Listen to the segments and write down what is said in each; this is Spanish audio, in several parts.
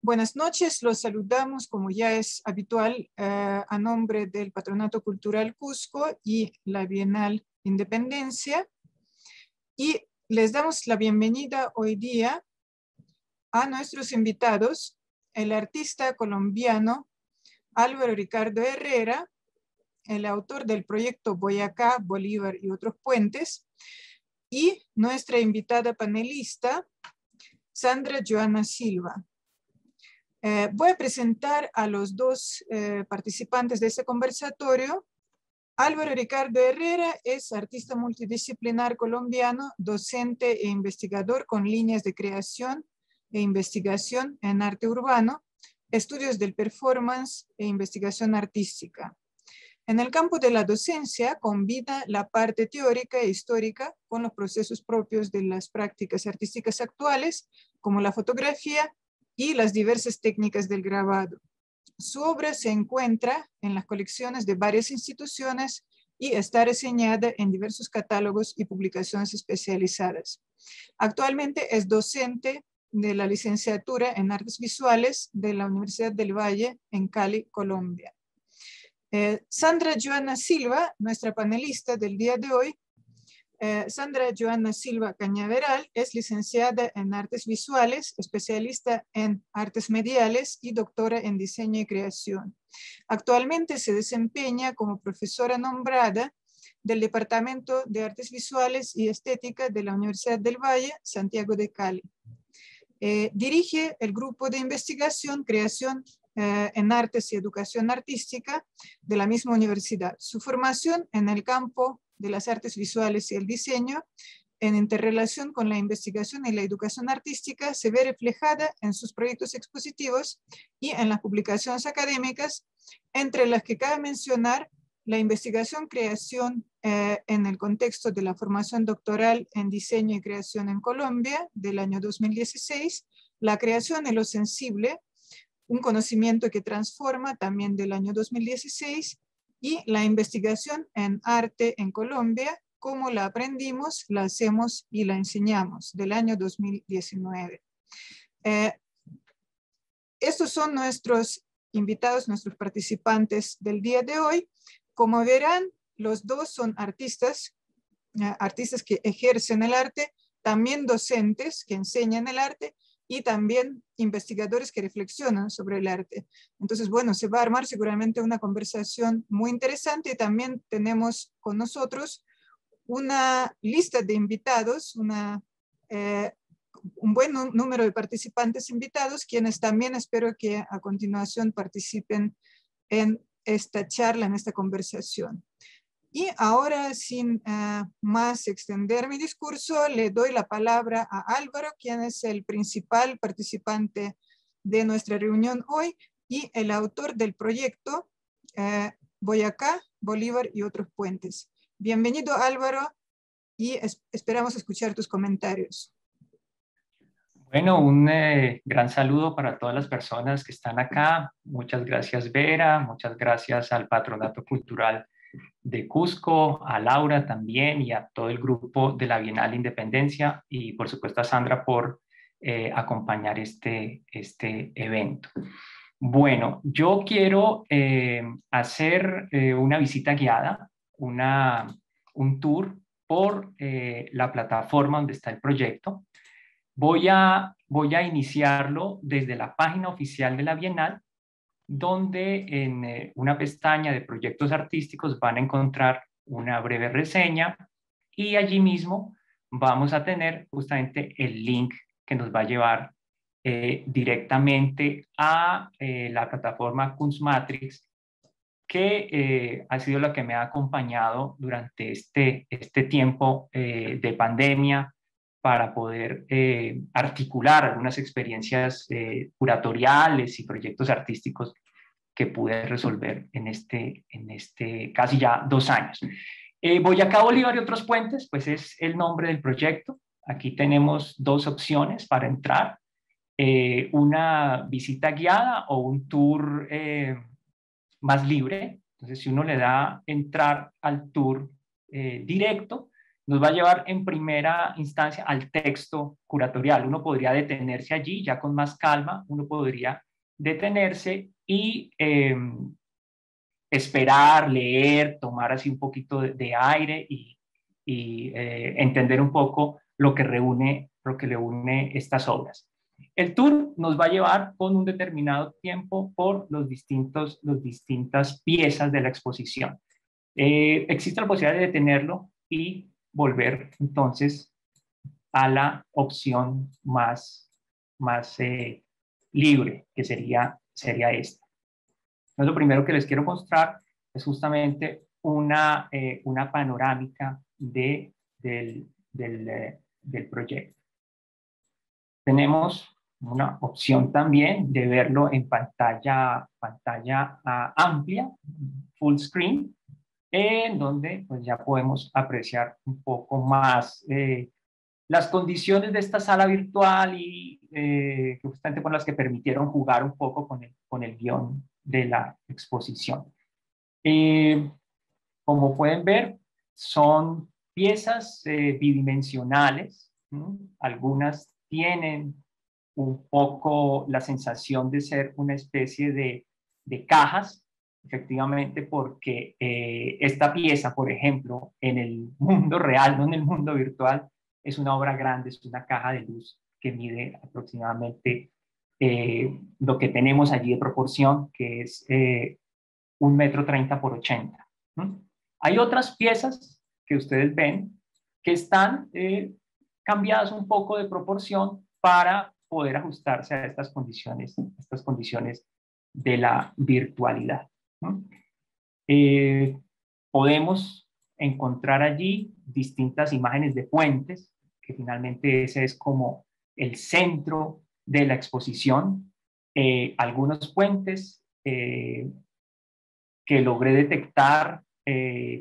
Buenas noches, los saludamos como ya es habitual a nombre del Patronato Cultural Cusco y la Bienal Independencia, y les damos la bienvenida hoy día a nuestros invitados, el artista colombiano Álvaro Ricardo Herrera, el autor del proyecto Boyacá, Bolívar y otros puentes, y nuestra invitada panelista, Sandra Joana Silva. Voy a presentar a los dos participantes de este conversatorio. Álvaro Ricardo Herrera es artista multidisciplinar colombiano, docente e investigador con líneas de creación e investigación en arte urbano, estudios del performance e investigación artística. En el campo de la docencia combina la parte teórica e histórica con los procesos propios de las prácticas artísticas actuales, como la fotografía y las diversas técnicas del grabado. Su obra se encuentra en las colecciones de varias instituciones y está reseñada en diversos catálogos y publicaciones especializadas. Actualmente es docente de la licenciatura en Artes Visuales de la Universidad del Valle en Cali, Colombia. Sandra Joana Silva, nuestra panelista del día de hoy. Sandra Joana Silva Cañaveral es licenciada en Artes Visuales, especialista en Artes Mediales y doctora en Diseño y Creación. Actualmente se desempeña como profesora nombrada del Departamento de Artes Visuales y Estética de la Universidad del Valle, Santiago de Cali. Dirige el grupo de investigación Creación en Artes y Educación Artística de la misma universidad. Su formación en el campo de las artes visuales y el diseño, en interrelación con la investigación y la educación artística, se ve reflejada en sus proyectos expositivos y en las publicaciones académicas, entre las que cabe mencionar la investigación creación en el contexto de la formación doctoral en diseño y creación en Colombia del año 2016, la creación en lo sensible, un conocimiento que transforma, también del año 2016, y la investigación en arte en Colombia, cómo la aprendimos, la hacemos y la enseñamos, del año 2019. Estos son nuestros invitados, nuestros participantes del día de hoy. Como verán, los dos son artistas, artistas que ejercen el arte, también docentes que enseñan el arte, y también investigadores que reflexionan sobre el arte. Entonces, bueno, se va a armar seguramente una conversación muy interesante, y también tenemos con nosotros una lista de invitados, un buen número de participantes invitados, quienes también espero que a continuación participen en esta charla, en esta conversación. Y ahora, sin más extender mi discurso, le doy la palabra a Álvaro, quien es el principal participante de nuestra reunión hoy y el autor del proyecto Boyacá, Bolívar y otros puentes. Bienvenido, Álvaro, y esperamos escuchar tus comentarios. Bueno, un gran saludo para todas las personas que están acá. Muchas gracias, Vera. Muchas gracias al Patronato Cultural de Cusco, a Laura también y a todo el grupo de la Bienal Independencia, y por supuesto a Sandra por acompañar este evento. Bueno, yo quiero hacer una visita guiada, un tour por la plataforma donde está el proyecto. Voy a iniciarlo desde la página oficial de la Bienal, donde en una pestaña de proyectos artísticos van a encontrar una breve reseña, y allí mismo vamos a tener justamente el link que nos va a llevar directamente a la plataforma Kunstmatrix, que ha sido la que me ha acompañado durante este tiempo de pandemia, para poder articular algunas experiencias curatoriales y proyectos artísticos que pude resolver en casi ya 2 años. Boyacá, Bolívar y otros puentes, pues es el nombre del proyecto. Aquí tenemos 2 opciones para entrar: una visita guiada o un tour más libre. Entonces, si uno le da entrar al tour directo, nos va a llevar en primera instancia al texto curatorial. Uno podría detenerse allí, ya con más calma, uno podría detenerse y esperar, leer, tomar así un poquito de aire y entender un poco lo que le une estas obras. El tour nos va a llevar con un determinado tiempo por las distintas piezas de la exposición. Existe la posibilidad de detenerlo y volver entonces a la opción más libre, que sería esta. Entonces, lo primero que les quiero mostrar es justamente una panorámica del proyecto. Tenemos una opción también de verlo en pantalla amplia, full screen, en donde pues, ya podemos apreciar un poco más las condiciones de esta sala virtual y justamente con las que permitieron jugar un poco con el guión de la exposición. Como pueden ver, son piezas bidimensionales. Algunas tienen un poco la sensación de ser una especie de cajas, efectivamente, porque esta pieza, por ejemplo, en el mundo real, no en el mundo virtual, es una obra grande, es una caja de luz que mide aproximadamente lo que tenemos allí de proporción, que es 1,30 m por 80. Hay otras piezas que ustedes ven que están cambiadas un poco de proporción para poder ajustarse a estas condiciones de la virtualidad. Podemos encontrar allí distintas imágenes de puentes, que finalmente ese es como el centro de la exposición. Algunos puentes que logré detectar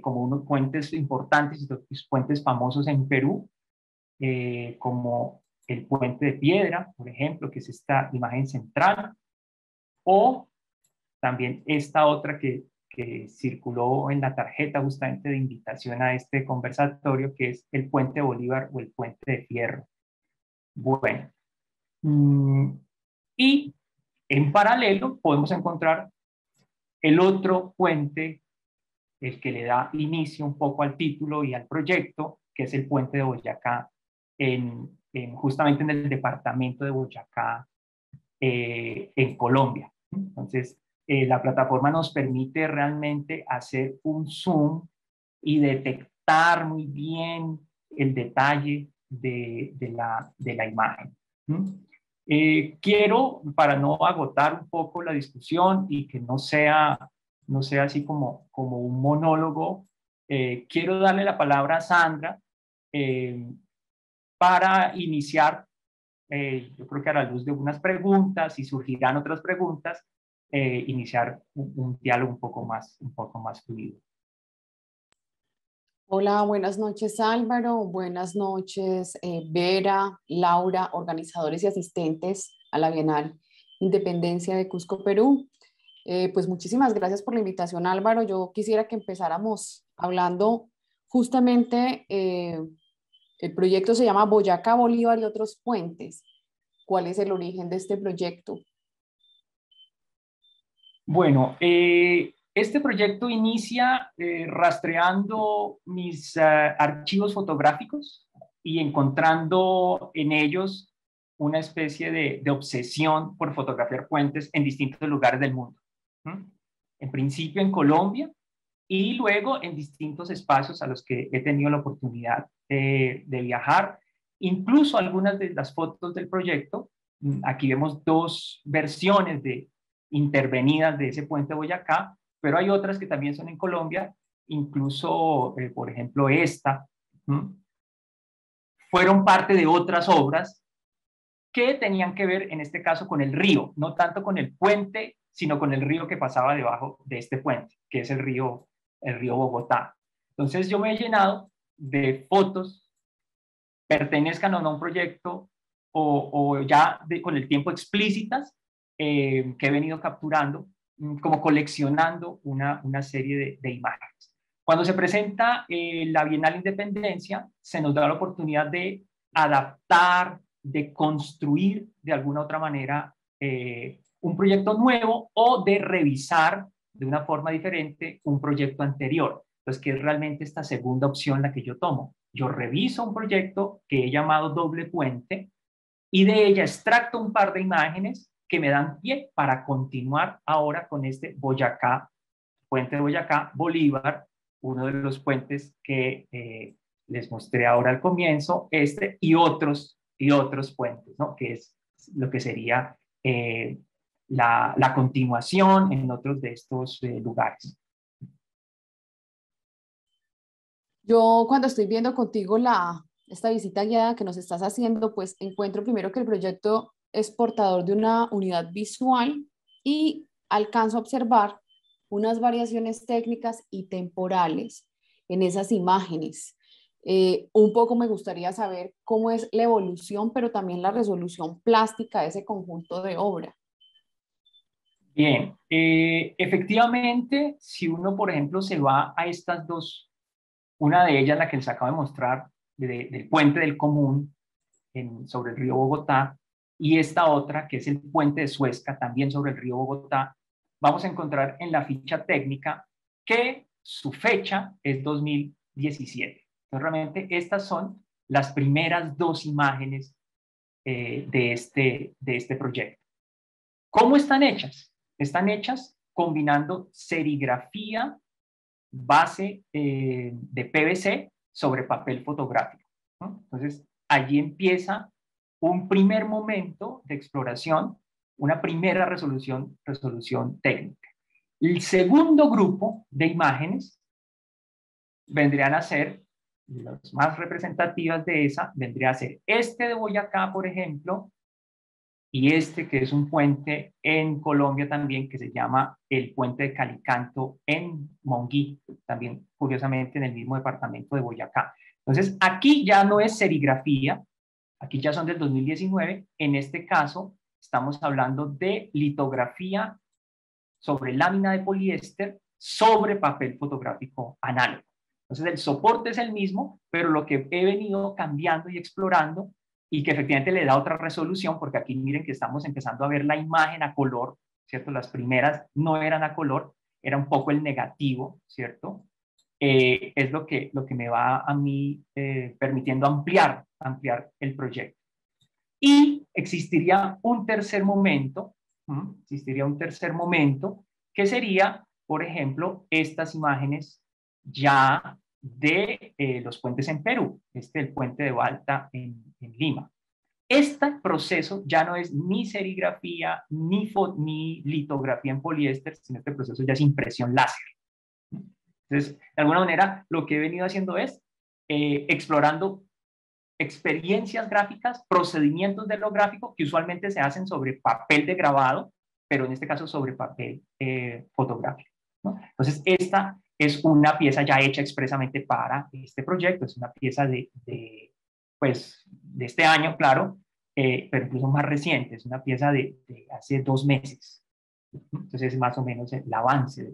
como unos puentes importantes, los puentes famosos en Perú, como el puente de piedra, por ejemplo, que es esta imagen central, o también esta otra que circuló en la tarjeta justamente de invitación a este conversatorio, que es el puente Bolívar o el puente de Fierro. Bueno, y en paralelo podemos encontrar el otro puente, el que le da inicio un poco al título y al proyecto, que es el puente de Boyacá, justamente en el departamento de Boyacá, en Colombia. Entonces, la plataforma nos permite realmente hacer un zoom y detectar muy bien el detalle de la imagen. Quiero, para no agotar un poco la discusión y que no sea así como un monólogo, quiero darle la palabra a Sandra para iniciar, yo creo que a la luz de unas preguntas, y surgirán otras preguntas, iniciar un diálogo un poco más fluido. Hola, buenas noches Álvaro, buenas noches Vera, Laura, organizadores y asistentes a la Bienal Independencia de Cusco, Perú. Pues muchísimas gracias por la invitación, Álvaro. Yo quisiera que empezáramos hablando justamente, el proyecto se llama Boyacá, Bolívar y otros puentes. ¿Cuál es el origen de este proyecto? Bueno, este proyecto inicia rastreando mis archivos fotográficos y encontrando en ellos una especie de obsesión por fotografiar puentes en distintos lugares del mundo. En principio en Colombia y luego en distintos espacios a los que he tenido la oportunidad de viajar. Incluso algunas de las fotos del proyecto, aquí vemos dos versiones intervenidas de ese puente Boyacá, pero hay otras que también son en Colombia, incluso, por ejemplo, esta, fueron parte de otras obras que tenían que ver, en este caso, con el río, no tanto con el puente, sino con el río que pasaba debajo de este puente, que es el río Bogotá. Entonces yo me he llenado de fotos, pertenezcan o no a un proyecto, o ya con el tiempo explícitas, que he venido capturando, como coleccionando una serie de imágenes. Cuando se presenta la Bienal Independencia, se nos da la oportunidad de adaptar, de construir de alguna otra manera un proyecto nuevo o de revisar de una forma diferente un proyecto anterior. Entonces, que es realmente esta segunda opción la que yo tomo. Yo reviso un proyecto que he llamado Doble Puente y de ella extracto un par de imágenes que me dan pie para continuar ahora con este Boyacá, puente de Boyacá, Bolívar, uno de los puentes que les mostré ahora al comienzo, y otros puentes, ¿no? Que es lo que sería la continuación en otros de estos lugares. Yo cuando estoy viendo contigo esta visita guiada que nos estás haciendo, pues encuentro primero que el proyecto es portador de una unidad visual y alcanzo a observar unas variaciones técnicas y temporales en esas imágenes. Un poco me gustaría saber cómo es la evolución, pero también la resolución plástica de ese conjunto de obra. Bien, efectivamente, si uno, por ejemplo, se va a estas dos, una de ellas, la que les acabo de mostrar, del puente del Común sobre el río Bogotá, y esta otra, que es el puente de Suezca, también sobre el río Bogotá, vamos a encontrar en la ficha técnica que su fecha es 2017. Entonces, realmente estas son las primeras dos imágenes de este proyecto. ¿Cómo están hechas? Están hechas combinando serigrafía base de PVC sobre papel fotográfico, ¿no? Entonces, allí empieza un primer momento de exploración, una primera resolución técnica. El segundo grupo de imágenes vendrían a ser, las más representativas de esa, vendría a ser este de Boyacá, por ejemplo, y este que es un puente en Colombia también que se llama el puente de Calicanto en Monguí, también curiosamente en el mismo departamento de Boyacá. Entonces aquí ya no es serigrafía, aquí ya son del 2019, en este caso estamos hablando de litografía sobre lámina de poliéster sobre papel fotográfico análogo. Entonces el soporte es el mismo, pero lo que he venido cambiando y explorando y que efectivamente le da otra resolución, porque aquí miren que estamos empezando a ver la imagen a color, ¿cierto? Las primeras no eran a color, era un poco el negativo, ¿cierto? Es lo que me va a mí permitiendo ampliar el proyecto. Y existiría un tercer momento, que sería, por ejemplo, estas imágenes ya de los puentes en Perú, el puente de Balta en Lima. Este proceso ya no es ni serigrafía ni litografía en poliéster, sino este proceso ya es impresión láser. Entonces, de alguna manera, lo que he venido haciendo es explorando experiencias gráficas, procedimientos de lo gráfico que usualmente se hacen sobre papel de grabado, pero en este caso sobre papel fotográfico, ¿no? Entonces, esta es una pieza ya hecha expresamente para este proyecto, es una pieza de este año, claro, pero incluso más reciente, es una pieza de hace 2 meses. Entonces, es más o menos el avance,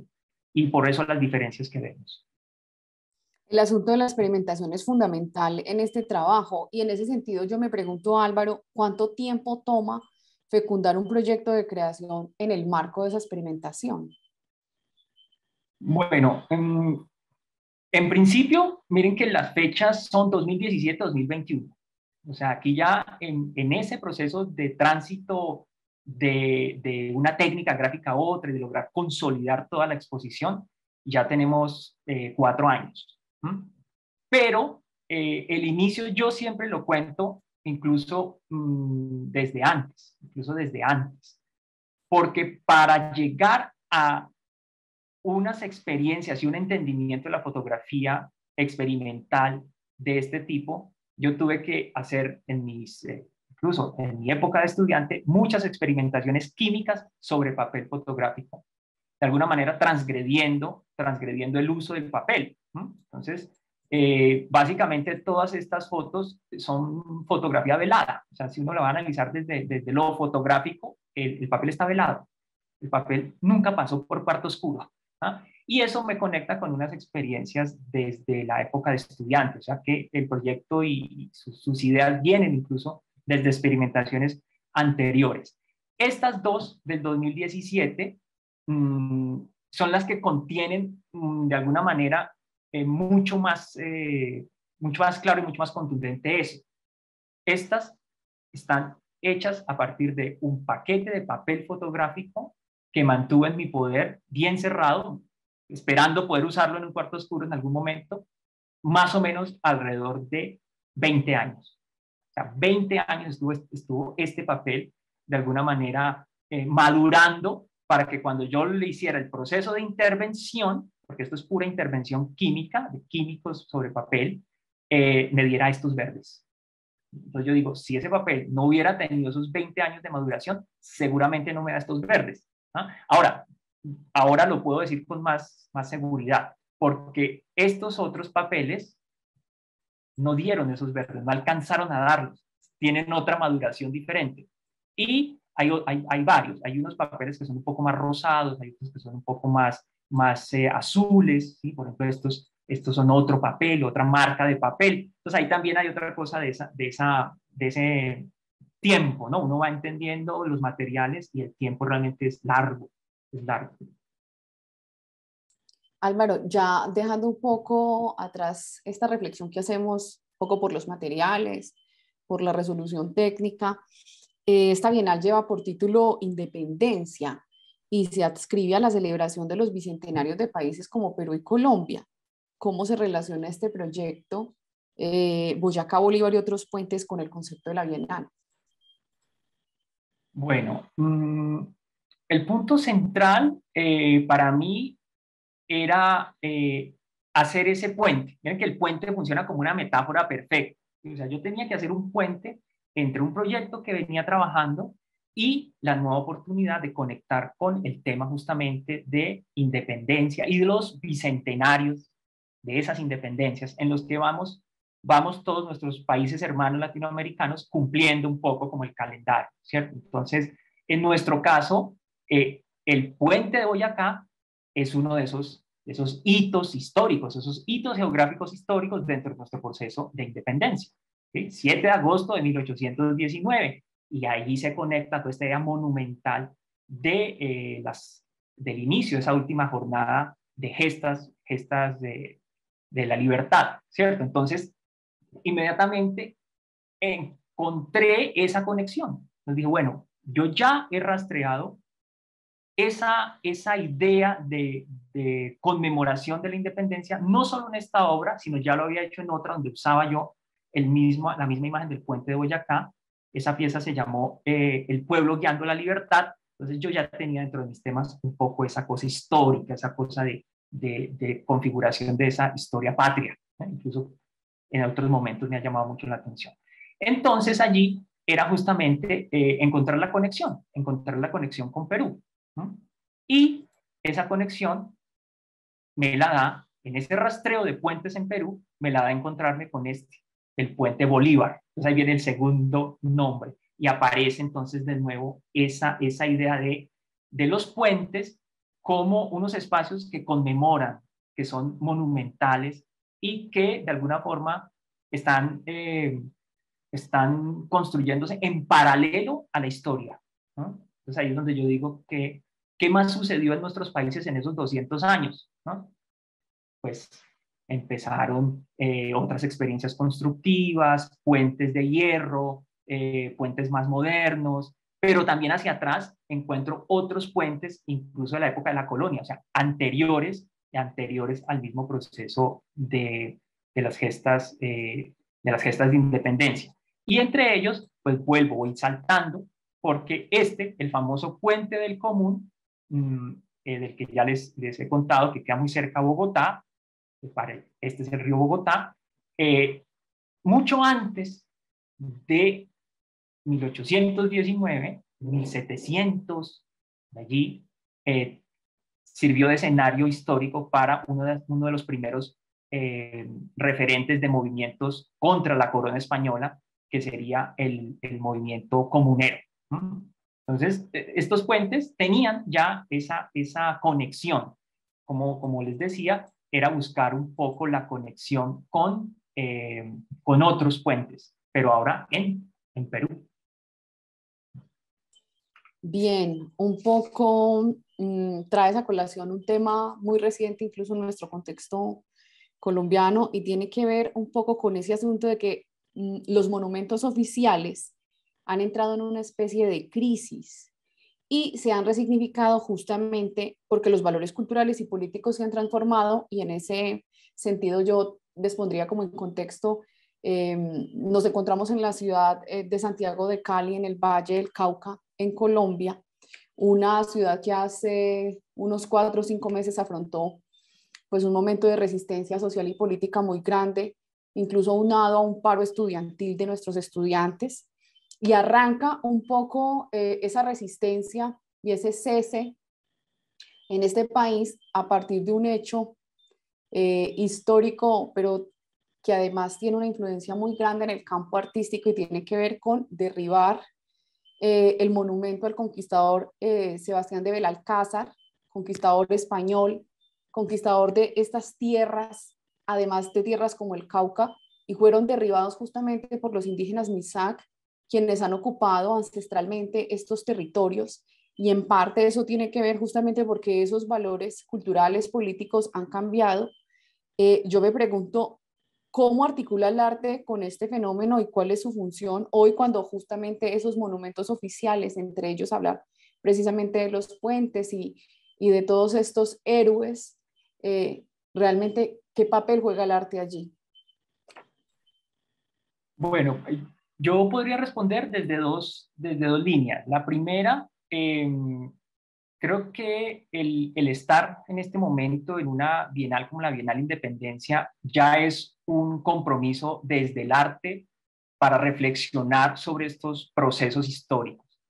y por eso las diferencias que vemos. El asunto de la experimentación es fundamental en este trabajo y en ese sentido yo me pregunto, Álvaro, ¿cuánto tiempo toma fecundar un proyecto de creación en el marco de esa experimentación? Bueno, en principio, miren que las fechas son 2017-2021. O sea, aquí ya en ese proceso de tránsito de una técnica gráfica a otra y de lograr consolidar toda la exposición, ya tenemos 4 años. Pero el inicio yo siempre lo cuento incluso desde antes, porque para llegar a unas experiencias y un entendimiento de la fotografía experimental de este tipo, yo tuve que hacer incluso en mi época de estudiante, muchas experimentaciones químicas sobre papel fotográfico, de alguna manera transgrediendo el uso del papel. Entonces, básicamente todas estas fotos son fotografía velada. O sea, si uno la va a analizar desde lo fotográfico, el papel está velado. El papel nunca pasó por cuarto oscuro. Y eso me conecta con unas experiencias desde la época de estudiante, o sea que el proyecto y sus ideas vienen incluso desde experimentaciones anteriores. Estas dos del 2017 son las que contienen de alguna manera mucho más claro y mucho más contundente eso. Estas están hechas a partir de un paquete de papel fotográfico que mantuve en mi poder, bien cerrado, esperando poder usarlo en un cuarto oscuro en algún momento, más o menos alrededor de 20 años. O sea, 20 años estuvo este papel de alguna manera madurando para que cuando yo le hiciera el proceso de intervención, porque esto es pura intervención química, de químicos sobre papel, me diera estos verdes. Entonces yo digo, si ese papel no hubiera tenido esos 20 años de maduración, seguramente no me da estos verdes. ¿Ah? Ahora lo puedo decir con más seguridad, porque estos otros papeles no dieron esos verdes, no alcanzaron a darlos, tienen otra maduración diferente. Y hay varios, hay unos papeles que son un poco más rosados, hay otros que son un poco más azules, ¿sí? Por ejemplo, estos son otro papel, otra marca de papel. Entonces ahí también hay otra cosa de ese tiempo, ¿no? Uno va entendiendo los materiales y el tiempo realmente es largo, es largo. Álvaro, ya dejando un poco atrás esta reflexión que hacemos, un poco por los materiales, por la resolución técnica, esta bienal lleva por título Independencia y se adscribe a la celebración de los bicentenarios de países como Perú y Colombia. ¿Cómo se relaciona este proyecto, Boyacá, Bolívar y otros puentes, con el concepto de la bienal? Bueno, el punto central para mí era hacer ese puente. Miren que el puente funciona como una metáfora perfecta. O sea, yo tenía que hacer un puente entre un proyecto que venía trabajando y la nueva oportunidad de conectar con el tema justamente de independencia y de los bicentenarios de esas independencias en los que vamos todos nuestros países hermanos latinoamericanos cumpliendo un poco como el calendario, ¿cierto? Entonces, en nuestro caso, el puente de Boyacá es uno de esos hitos históricos, esos hitos geográficos históricos dentro de nuestro proceso de independencia. ¿Sí? 7 de agosto de 1819, y ahí se conecta toda esta idea monumental del inicio de esa última jornada de gestas de la libertad, ¿cierto? Entonces, inmediatamente encontré esa conexión. Entonces dije, bueno, yo ya he rastreado esa idea de conmemoración de la independencia, no solo en esta obra, sino ya lo había hecho en otra donde usaba yo la misma imagen del puente de Boyacá. Esa pieza se llamó El pueblo guiando la libertad. Entonces yo ya tenía dentro de mis temas un poco esa cosa histórica, esa cosa de configuración de esa historia patria. Incluso en otros momentos me ha llamado mucho la atención. Entonces allí era justamente encontrar la conexión con Perú. ¿no? Y esa conexión me la da, en ese rastreo de puentes en Perú, me la da encontrarme con el puente Bolívar. Entonces ahí viene el segundo nombre y aparece entonces de nuevo esa idea de los puentes como unos espacios que conmemoran, que son monumentales y que de alguna forma están construyéndose en paralelo a la historia. ¿no? Entonces ahí es donde yo digo que ¿qué más sucedió en nuestros países en esos 200 años? ¿no? Pues empezaron otras experiencias constructivas, puentes de hierro, puentes más modernos, pero también hacia atrás encuentro otros puentes, incluso de la época de la colonia, o sea, anteriores al mismo proceso de las gestas de independencia. Y entre ellos, pues voy saltando, porque el famoso puente del Común, del que ya les he contado, que queda muy cerca a Bogotá, este es el río Bogotá, mucho antes de 1819, 1700, de allí, sirvió de escenario histórico para uno de los primeros referentes de movimientos contra la corona española, que sería el movimiento comunero. Entonces, estos puentes tenían ya esa conexión como les decía, era buscar un poco la conexión con otros puentes, pero ahora en Perú. Bien, un poco traes a colación un tema muy reciente, incluso en nuestro contexto colombiano, y tiene que ver un poco con ese asunto de que los monumentos oficiales han entrado en una especie de crisis y se han resignificado justamente porque los valores culturales y políticos se han transformado, y en ese sentido yo les pondría como en contexto, nos encontramos en la ciudad de Santiago de Cali, en el Valle del Cauca, en Colombia, una ciudad que hace unos 4 o 5 meses afrontó pues un momento de resistencia social y política muy grande, incluso unado a un paro estudiantil de nuestros estudiantes, y arranca un poco esa resistencia y ese cese en este país a partir de un hecho histórico, pero que además tiene una influencia muy grande en el campo artístico y tiene que ver con derribar el monumento al conquistador Sebastián de Belalcázar, conquistador español, conquistador de estas tierras, además de tierras como el Cauca, y fueron derribados justamente por los indígenas Misak, quienes han ocupado ancestralmente estos territorios, y en parte eso tiene que ver justamente porque esos valores culturales, políticos han cambiado. Yo me pregunto, ¿cómo articula el arte con este fenómeno y cuál es su función hoy cuando justamente esos monumentos oficiales, entre ellos hablar precisamente de los puentes y de todos estos héroes, realmente qué papel juega el arte allí? Bueno, yo podría responder desde dos líneas. La primera, creo que el estar en este momento en una bienal como la Bienal Independencia ya es un compromiso desde el arte para reflexionar sobre estos procesos históricos.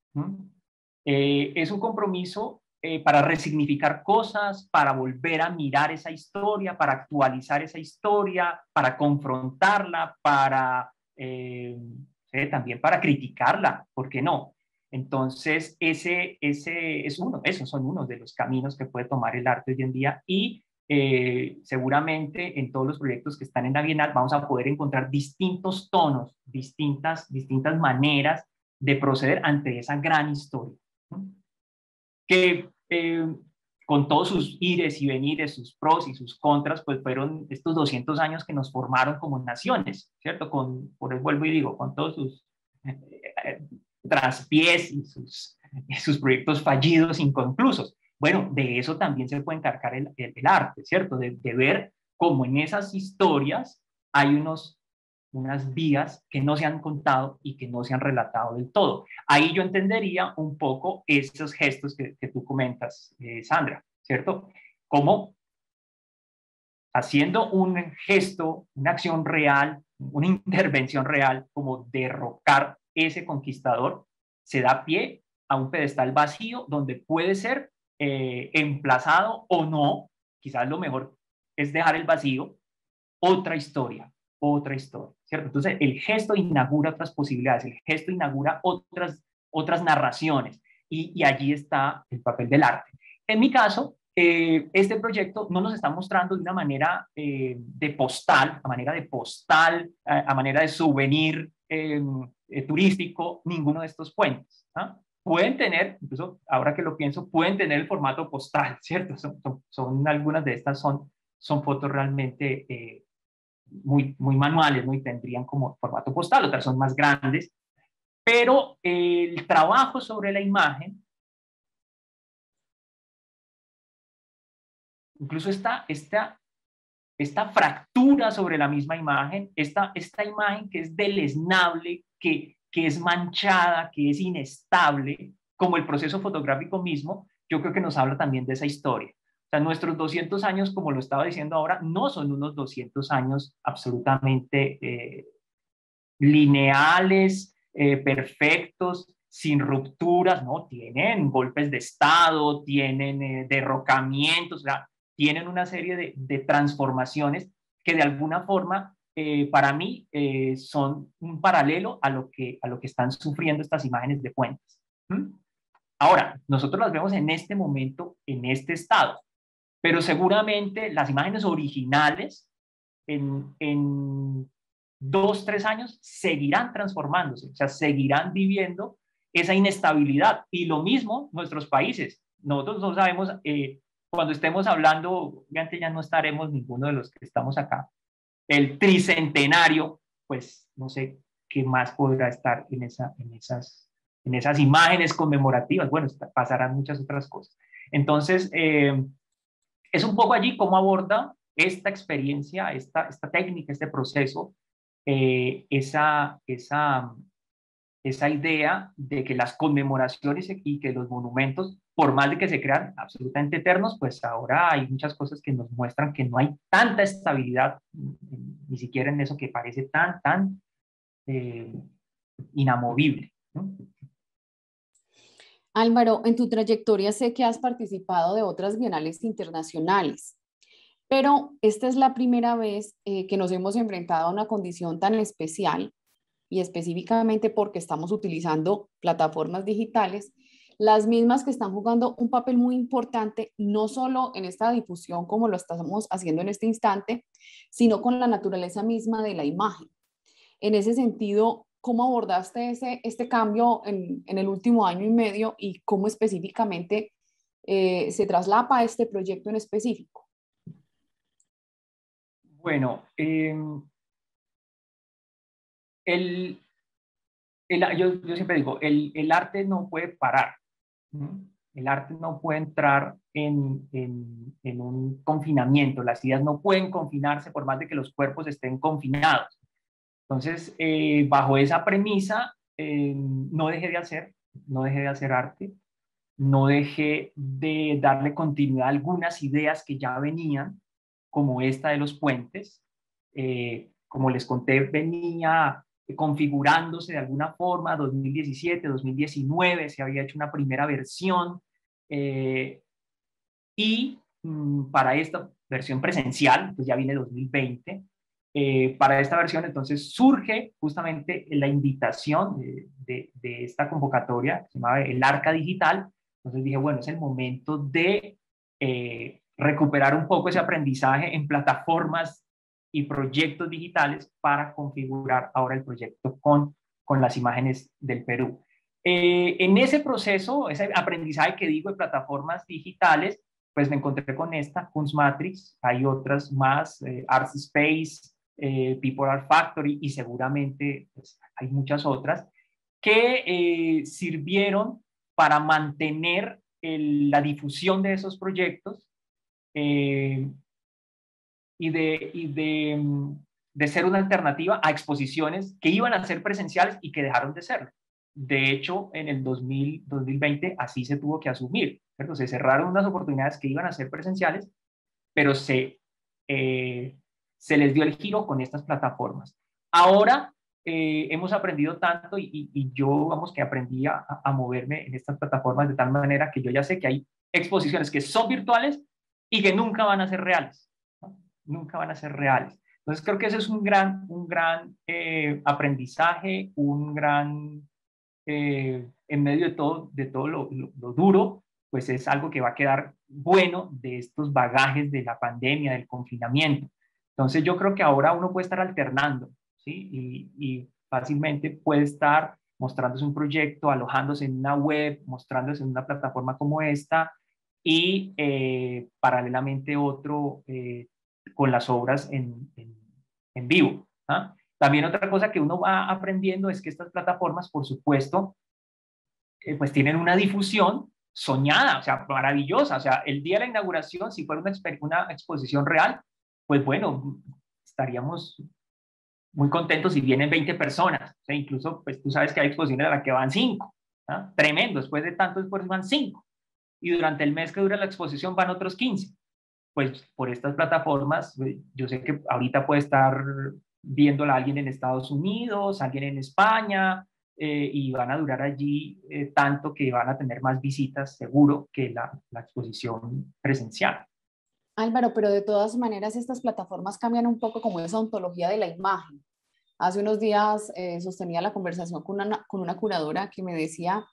Es un compromiso para resignificar cosas, para volver a mirar esa historia, para actualizar esa historia, para confrontarla, también para criticarla, ¿por qué no? Entonces, esos son unos de los caminos que puede tomar el arte hoy en día, y seguramente en todos los proyectos que están en la Bienal vamos a poder encontrar distintos tonos, distintas maneras de proceder ante esa gran historia, ¿no? Que con todos sus ires y venires, sus pros y sus contras, pues fueron estos 200 años que nos formaron como naciones, ¿cierto? Por eso vuelvo y digo, con todos sus traspiés y sus proyectos fallidos, inconclusos. Bueno, de eso también se puede encargar el arte, ¿cierto? De ver cómo en esas historias hay unas vías que no se han contado y que no se han relatado del todo. Ahí yo entendería un poco esos gestos que tú comentas, Sandra, ¿cierto? Como haciendo un gesto, una acción real, una intervención real, como derrocar ese conquistador, se da pie a un pedestal vacío donde puede ser emplazado o no, quizás lo mejor es dejar el vacío, otra historia, ¿cierto? Entonces el gesto inaugura otras posibilidades, el gesto inaugura otras narraciones, y allí está el papel del arte. En mi caso, este proyecto no nos está mostrando de una manera de postal, a manera de souvenir turístico, ninguno de estos puentes, ¿ah? Pueden tener, incluso ahora que lo pienso, pueden tener el formato postal, ¿cierto? Algunas de estas son fotos realmente muy manuales, ¿no? Y tendrían como formato postal, otras son más grandes, pero el trabajo sobre la imagen, incluso esta fractura sobre la misma imagen, esta imagen que es deleznable, que es manchada, que es inestable, como el proceso fotográfico mismo, yo creo que nos habla también de esa historia. O sea, nuestros 200 años, como lo estaba diciendo ahora, no son unos 200 años absolutamente lineales, perfectos, sin rupturas, ¿no? Tienen golpes de Estado, tienen derrocamientos, o sea, tienen una serie de transformaciones que de alguna forma, para mí, son un paralelo a lo que están sufriendo estas imágenes de puentes. Ahora, nosotros las vemos en este momento, en este estado. pero seguramente las imágenes originales en 2, 3 años seguirán transformándose, o sea, seguirán viviendo esa inestabilidad. Y lo mismo nuestros países. Nosotros no sabemos, cuando estemos hablando, obviamente ya no estaremos ninguno de los que estamos acá, el tricentenario, pues no sé qué más podrá estar en esas imágenes conmemorativas. Bueno, pasarán muchas otras cosas. Entonces, es un poco allí cómo aborda esta experiencia, esta técnica, este proceso, esa idea de que las conmemoraciones y que los monumentos, por más de que se crean absolutamente eternos, pues ahora hay muchas cosas que nos muestran que no hay tanta estabilidad, ni siquiera en eso que parece tan inamovible, ¿no? Álvaro, en tu trayectoria sé que has participado de otras bienales internacionales, pero esta es la primera vez que nos hemos enfrentado a una condición tan especial y específicamente porque estamos utilizando plataformas digitales, las mismas que están jugando un papel muy importante, no solo en esta difusión como lo estamos haciendo en este instante, sino con la naturaleza misma de la imagen. En ese sentido, ¿cómo abordaste este cambio en el último año y medio y cómo específicamente se traslapa este proyecto en específico? Bueno, yo siempre digo, el arte no puede parar, ¿no? El arte no puede entrar en un confinamiento, las ideas no pueden confinarse por más de que los cuerpos estén confinados. Entonces, bajo esa premisa, no dejé de hacer arte, no dejé de darle continuidad a algunas ideas que ya venían, como esta de los puentes. Como les conté, venía configurándose de alguna forma, 2017, 2019, se había hecho una primera versión, y para esta versión presencial, pues ya viene 2020, para esta versión entonces surge justamente la invitación de esta convocatoria, que se llamaba el Arca Digital. Entonces dije, bueno, es el momento de recuperar un poco ese aprendizaje en plataformas y proyectos digitales para configurar ahora el proyecto con las imágenes del Perú. En ese proceso, ese aprendizaje que digo de plataformas digitales, pues me encontré con esta, Kunstmatrix, hay otras más, ArtSpace, People Art Factory, y seguramente pues, hay muchas otras que sirvieron para mantener la difusión de esos proyectos, y de ser una alternativa a exposiciones que iban a ser presenciales y que dejaron de serlo. De hecho, en el 2020 así se tuvo que asumir, ¿cierto? Se cerraron unas oportunidades que iban a ser presenciales, pero se les dio el giro con estas plataformas. Ahora hemos aprendido tanto y yo, vamos, que aprendí a moverme en estas plataformas de tal manera que yo ya sé que hay exposiciones que son virtuales y que nunca van a ser reales, ¿no? Nunca van a ser reales. Entonces creo que ese es un gran aprendizaje, un gran, en medio de todo lo duro, pues es algo que va a quedar bueno de estos bagajes de la pandemia, del confinamiento. Entonces yo creo que ahora uno puede estar alternando, ¿sí? Y fácilmente puede estar mostrándose un proyecto, alojándose en una web, mostrándose en una plataforma como esta, y paralelamente otro con las obras en vivo, ¿ah? También otra cosa que uno va aprendiendo es que estas plataformas, por supuesto, pues tienen una difusión soñada, o sea, maravillosa. O sea, el día de la inauguración, si fuera una exposición real, pues bueno, estaríamos muy contentos si vienen 20 personas. O sea, incluso, pues tú sabes que hay exposiciones a las que van 5. ¿Ah? Tremendo, después de tanto esfuerzo van 5. Y durante el mes que dura la exposición van otros 15. Pues por estas plataformas, yo sé que ahorita puede estar viéndola alguien en Estados Unidos, alguien en España, y van a durar allí tanto que van a tener más visitas seguro que la exposición presencial. Álvaro, pero de todas maneras estas plataformas cambian un poco como esa ontología de la imagen. Hace unos días sostenía la conversación con una curadora que me decía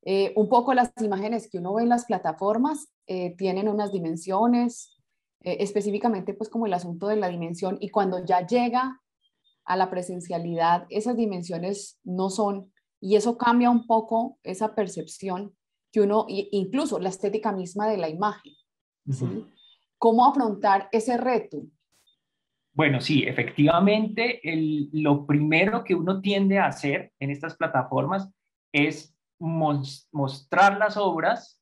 Un poco las imágenes que uno ve en las plataformas tienen unas dimensiones, específicamente pues como el asunto de la dimensión, y cuando ya llega a la presencialidad, esas dimensiones no son, y eso cambia un poco esa percepción que uno, incluso la estética misma de la imagen, ¿sí? ¿Cómo afrontar ese reto? Bueno, sí, efectivamente, lo primero que uno tiende a hacer en estas plataformas es mostrar las obras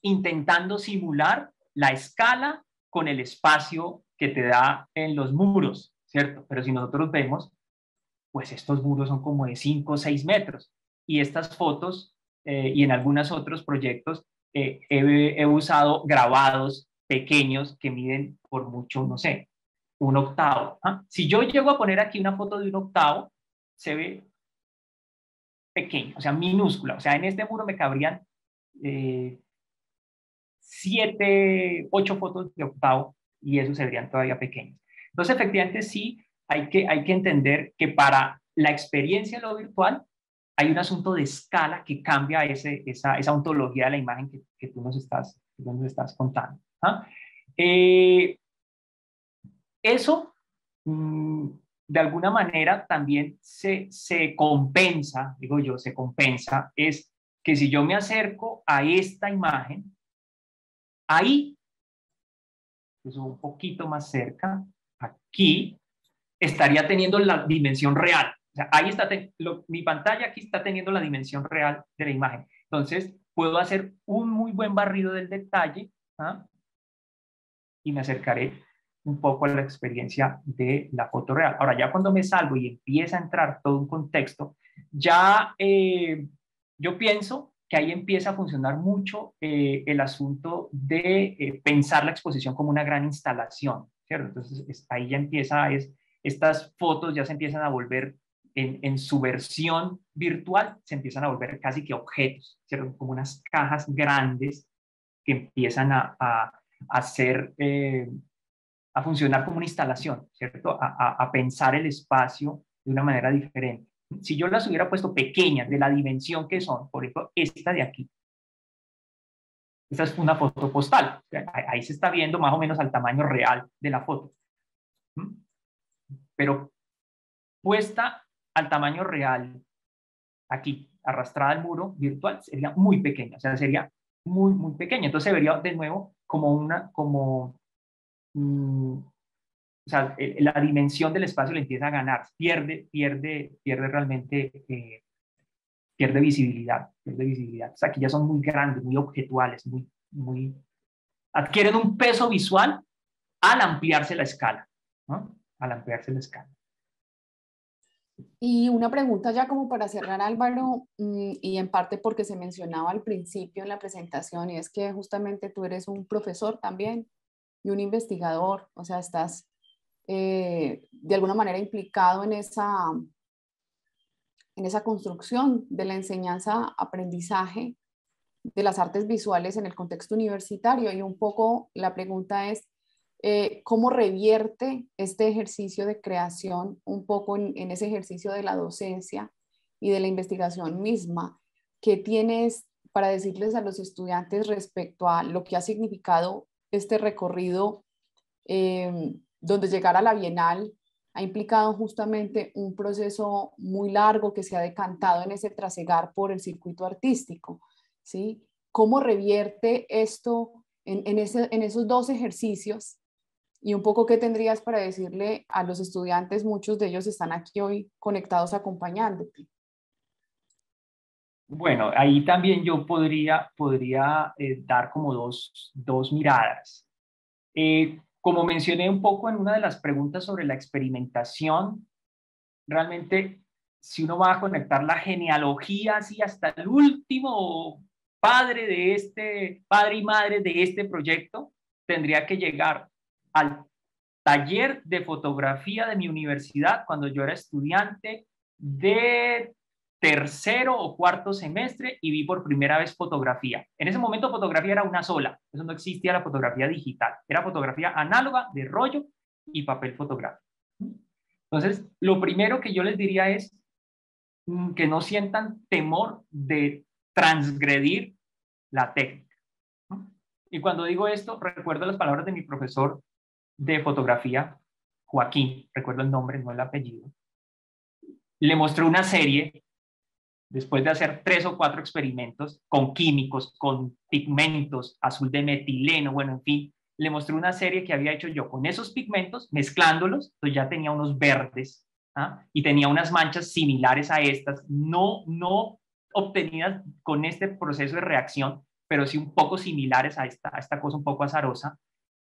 intentando simular la escala con el espacio que te da en los muros, ¿cierto? Pero si nosotros vemos, pues estos muros son como de 5 o 6 metros. Y estas fotos, y en algunos otros proyectos, he usado grabados pequeños que miden por mucho, no sé, 1/8. ¿Ah? Si yo llego a poner aquí una foto de 1/8, se ve pequeño, o sea, minúscula. O sea, en este muro me cabrían 7, 8 fotos de octavo y eso se verían todavía pequeños. Entonces, efectivamente, sí, hay que entender que para la experiencia de lo virtual hay un asunto de escala que cambia esa ontología de la imagen que tú nos estás contando. ¿Ah? Eso, de alguna manera, también se compensa, digo yo, se compensa, es que si yo me acerco a esta imagen, ahí, pues un poquito más cerca, aquí, estaría teniendo la dimensión real. O sea, ahí está, mi pantalla aquí está teniendo la dimensión real de la imagen. Entonces, puedo hacer un muy buen barrido del detalle, ¿ah? Y me acercaré un poco a la experiencia de la foto real. Ahora, ya cuando me salgo y empieza a entrar todo un contexto, ya yo pienso que ahí empieza a funcionar mucho el asunto de pensar la exposición como una gran instalación, ¿cierto? Entonces, ahí ya empieza, estas fotos ya se empiezan a volver, en su versión virtual, se empiezan a volver casi que objetos, ¿cierto? Como unas cajas grandes que empiezan a hacer, a funcionar como una instalación, ¿cierto? A pensar el espacio de una manera diferente. Si yo las hubiera puesto pequeñas, de la dimensión que son, por ejemplo, esta de aquí, esta es una foto postal, ahí se está viendo más o menos al tamaño real de la foto. Pero puesta al tamaño real, aquí, arrastrada al muro virtual, sería muy pequeña, o sea, sería muy, muy pequeña. Entonces se vería de nuevo como o sea, la dimensión del espacio le empieza a ganar, pierde realmente, pierde visibilidad, pierde visibilidad. O sea, aquí ya son muy grandes, muy objetuales, adquieren un peso visual al ampliarse la escala, ¿no? Al ampliarse la escala. Y una pregunta ya como para cerrar, Álvaro, y en parte porque se mencionaba al principio en la presentación, y es que justamente tú eres un profesor también y un investigador, o sea, estás de alguna manera implicado en esa construcción de la enseñanza-aprendizaje de las artes visuales en el contexto universitario. Y un poco la pregunta es, ¿cómo revierte este ejercicio de creación un poco en ese ejercicio de la docencia y de la investigación misma? ¿Qué tienes para decirles a los estudiantes respecto a lo que ha significado este recorrido, donde llegar a la Bienal ha implicado justamente un proceso muy largo que se ha decantado en ese trasegar por el circuito artístico, ¿sí? ¿Cómo revierte esto en esos dos ejercicios? Y un poco, ¿qué tendrías para decirle a los estudiantes? Muchos de ellos están aquí hoy conectados acompañándote. Bueno, ahí también yo podría dar como dos miradas. Como mencioné un poco en una de las preguntas sobre la experimentación, realmente si uno va a conectar la genealogía así hasta el último padre y madre de este proyecto, tendría que llegar al taller de fotografía de mi universidad cuando yo era estudiante de tercero o cuarto semestre y vi por primera vez fotografía. En ese momento fotografía era una sola, eso no existía la fotografía digital, era fotografía análoga de rollo y papel fotográfico. Entonces, lo primero que yo les diría es que no sientan temor de transgredir la técnica, ¿no? Y cuando digo esto, recuerdo las palabras de mi profesor de fotografía, Joaquín, recuerdo el nombre, no el apellido. Le mostré una serie, después de hacer 3 o 4 experimentos con químicos, con pigmentos, azul de metileno, bueno, en fin, le mostré una serie que había hecho yo con esos pigmentos, mezclándolos, entonces ya tenía unos verdes, ¿ah? Y tenía unas manchas similares a estas, no obtenidas con este proceso de reacción, pero sí un poco similares a esta cosa un poco azarosa,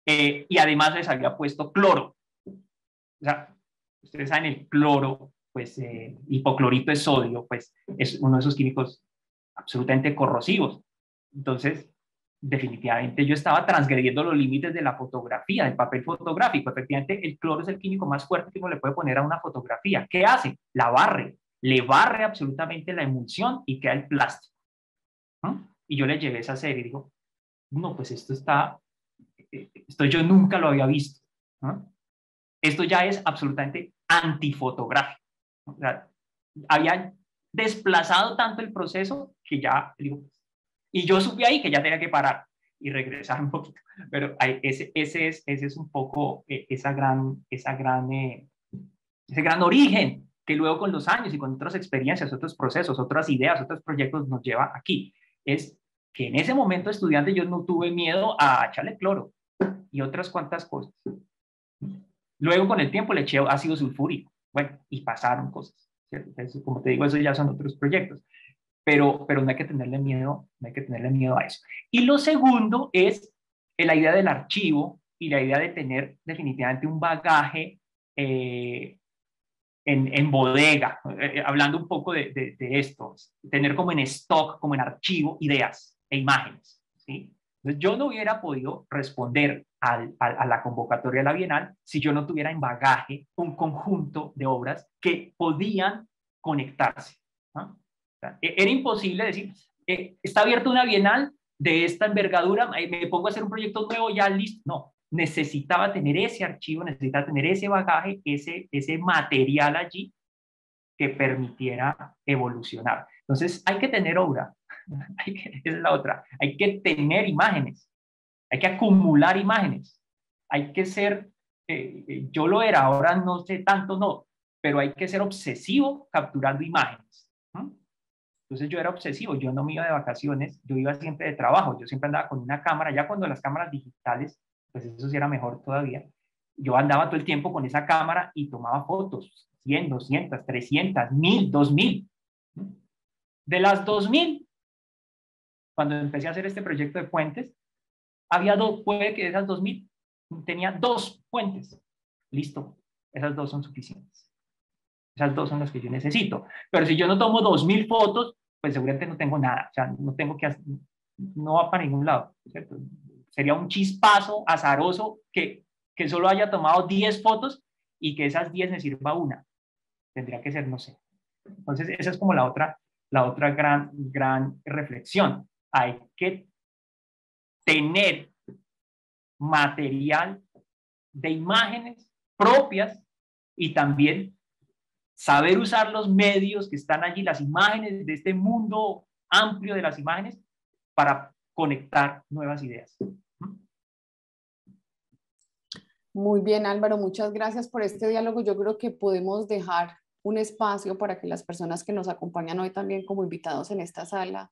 y además les había puesto cloro. O sea, ustedes saben, el cloro, pues hipoclorito de sodio, pues es uno de esos químicos absolutamente corrosivos. Entonces, definitivamente yo estaba transgrediendo los límites de la fotografía, del papel fotográfico. Efectivamente, el cloro es el químico más fuerte que uno le puede poner a una fotografía. ¿Qué hace? La barre, le barre absolutamente la emulsión y queda el plástico, ¿no? Y yo le llevé esa serie y digo, no, pues esto yo nunca lo había visto, ¿no? Esto ya es absolutamente antifotográfico. O sea, había desplazado tanto el proceso que ya, digo, y yo supe ahí que ya tenía que parar y regresar un poquito. Pero ese es un poco ese gran origen que luego con los años y con otras experiencias, otros procesos, otras ideas, otros proyectos nos lleva aquí. Es que en ese momento estudiante yo no tuve miedo a echarle cloro y otras cuantas cosas. Luego con el tiempo le eché ácido sulfúrico, bueno, y pasaron cosas, ¿cierto? Entonces, como te digo, eso ya son otros proyectos, pero no hay que tenerle miedo, no hay que tenerle miedo a eso. Y lo segundo es la idea del archivo y la idea de tener definitivamente un bagaje en bodega, hablando un poco de esto, tener como en stock, como en archivo, ideas e imágenes, ¿sí? Entonces, yo no hubiera podido responder a la convocatoria de la Bienal si yo no tuviera en bagaje un conjunto de obras que podían conectarse, ¿no? O sea, era imposible decir, está abierta una Bienal de esta envergadura, me pongo a hacer un proyecto nuevo, ya listo. No, necesitaba tener ese archivo, necesitaba tener ese bagaje, ese material allí que permitiera evolucionar. Entonces, hay que tener obra, esa es la otra, hay que tener imágenes, hay que acumular imágenes, hay que ser, yo lo era, ahora no sé tanto, no, pero hay que ser obsesivo capturando imágenes. Entonces yo era obsesivo, yo no me iba de vacaciones, yo iba siempre de trabajo, yo siempre andaba con una cámara, ya cuando las cámaras digitales, pues eso sí era mejor todavía, yo andaba todo el tiempo con esa cámara y tomaba fotos, 100, 200, 300, 1000, 2000. De las 2000, cuando empecé a hacer este proyecto de puentes, había dos, puede que de esas 2000 tenía 2 puentes. Listo, esas 2 son suficientes. Esas 2 son las que yo necesito. Pero si yo no tomo 2000 fotos, pues seguramente no tengo nada. O sea, no tengo que hacer, no va para ningún lado, ¿cierto? Sería un chispazo azaroso que solo haya tomado 10 fotos y que esas 10 me sirva una. Tendría que ser, no sé. Entonces, esa es como la otra gran reflexión. Hay que tener material de imágenes propias y también saber usar los medios que están allí, las imágenes de este mundo amplio de las imágenes para conectar nuevas ideas. Muy bien, Álvaro, muchas gracias por este diálogo. Yo creo que podemos dejar un espacio para que las personas que nos acompañan hoy también como invitados en esta sala,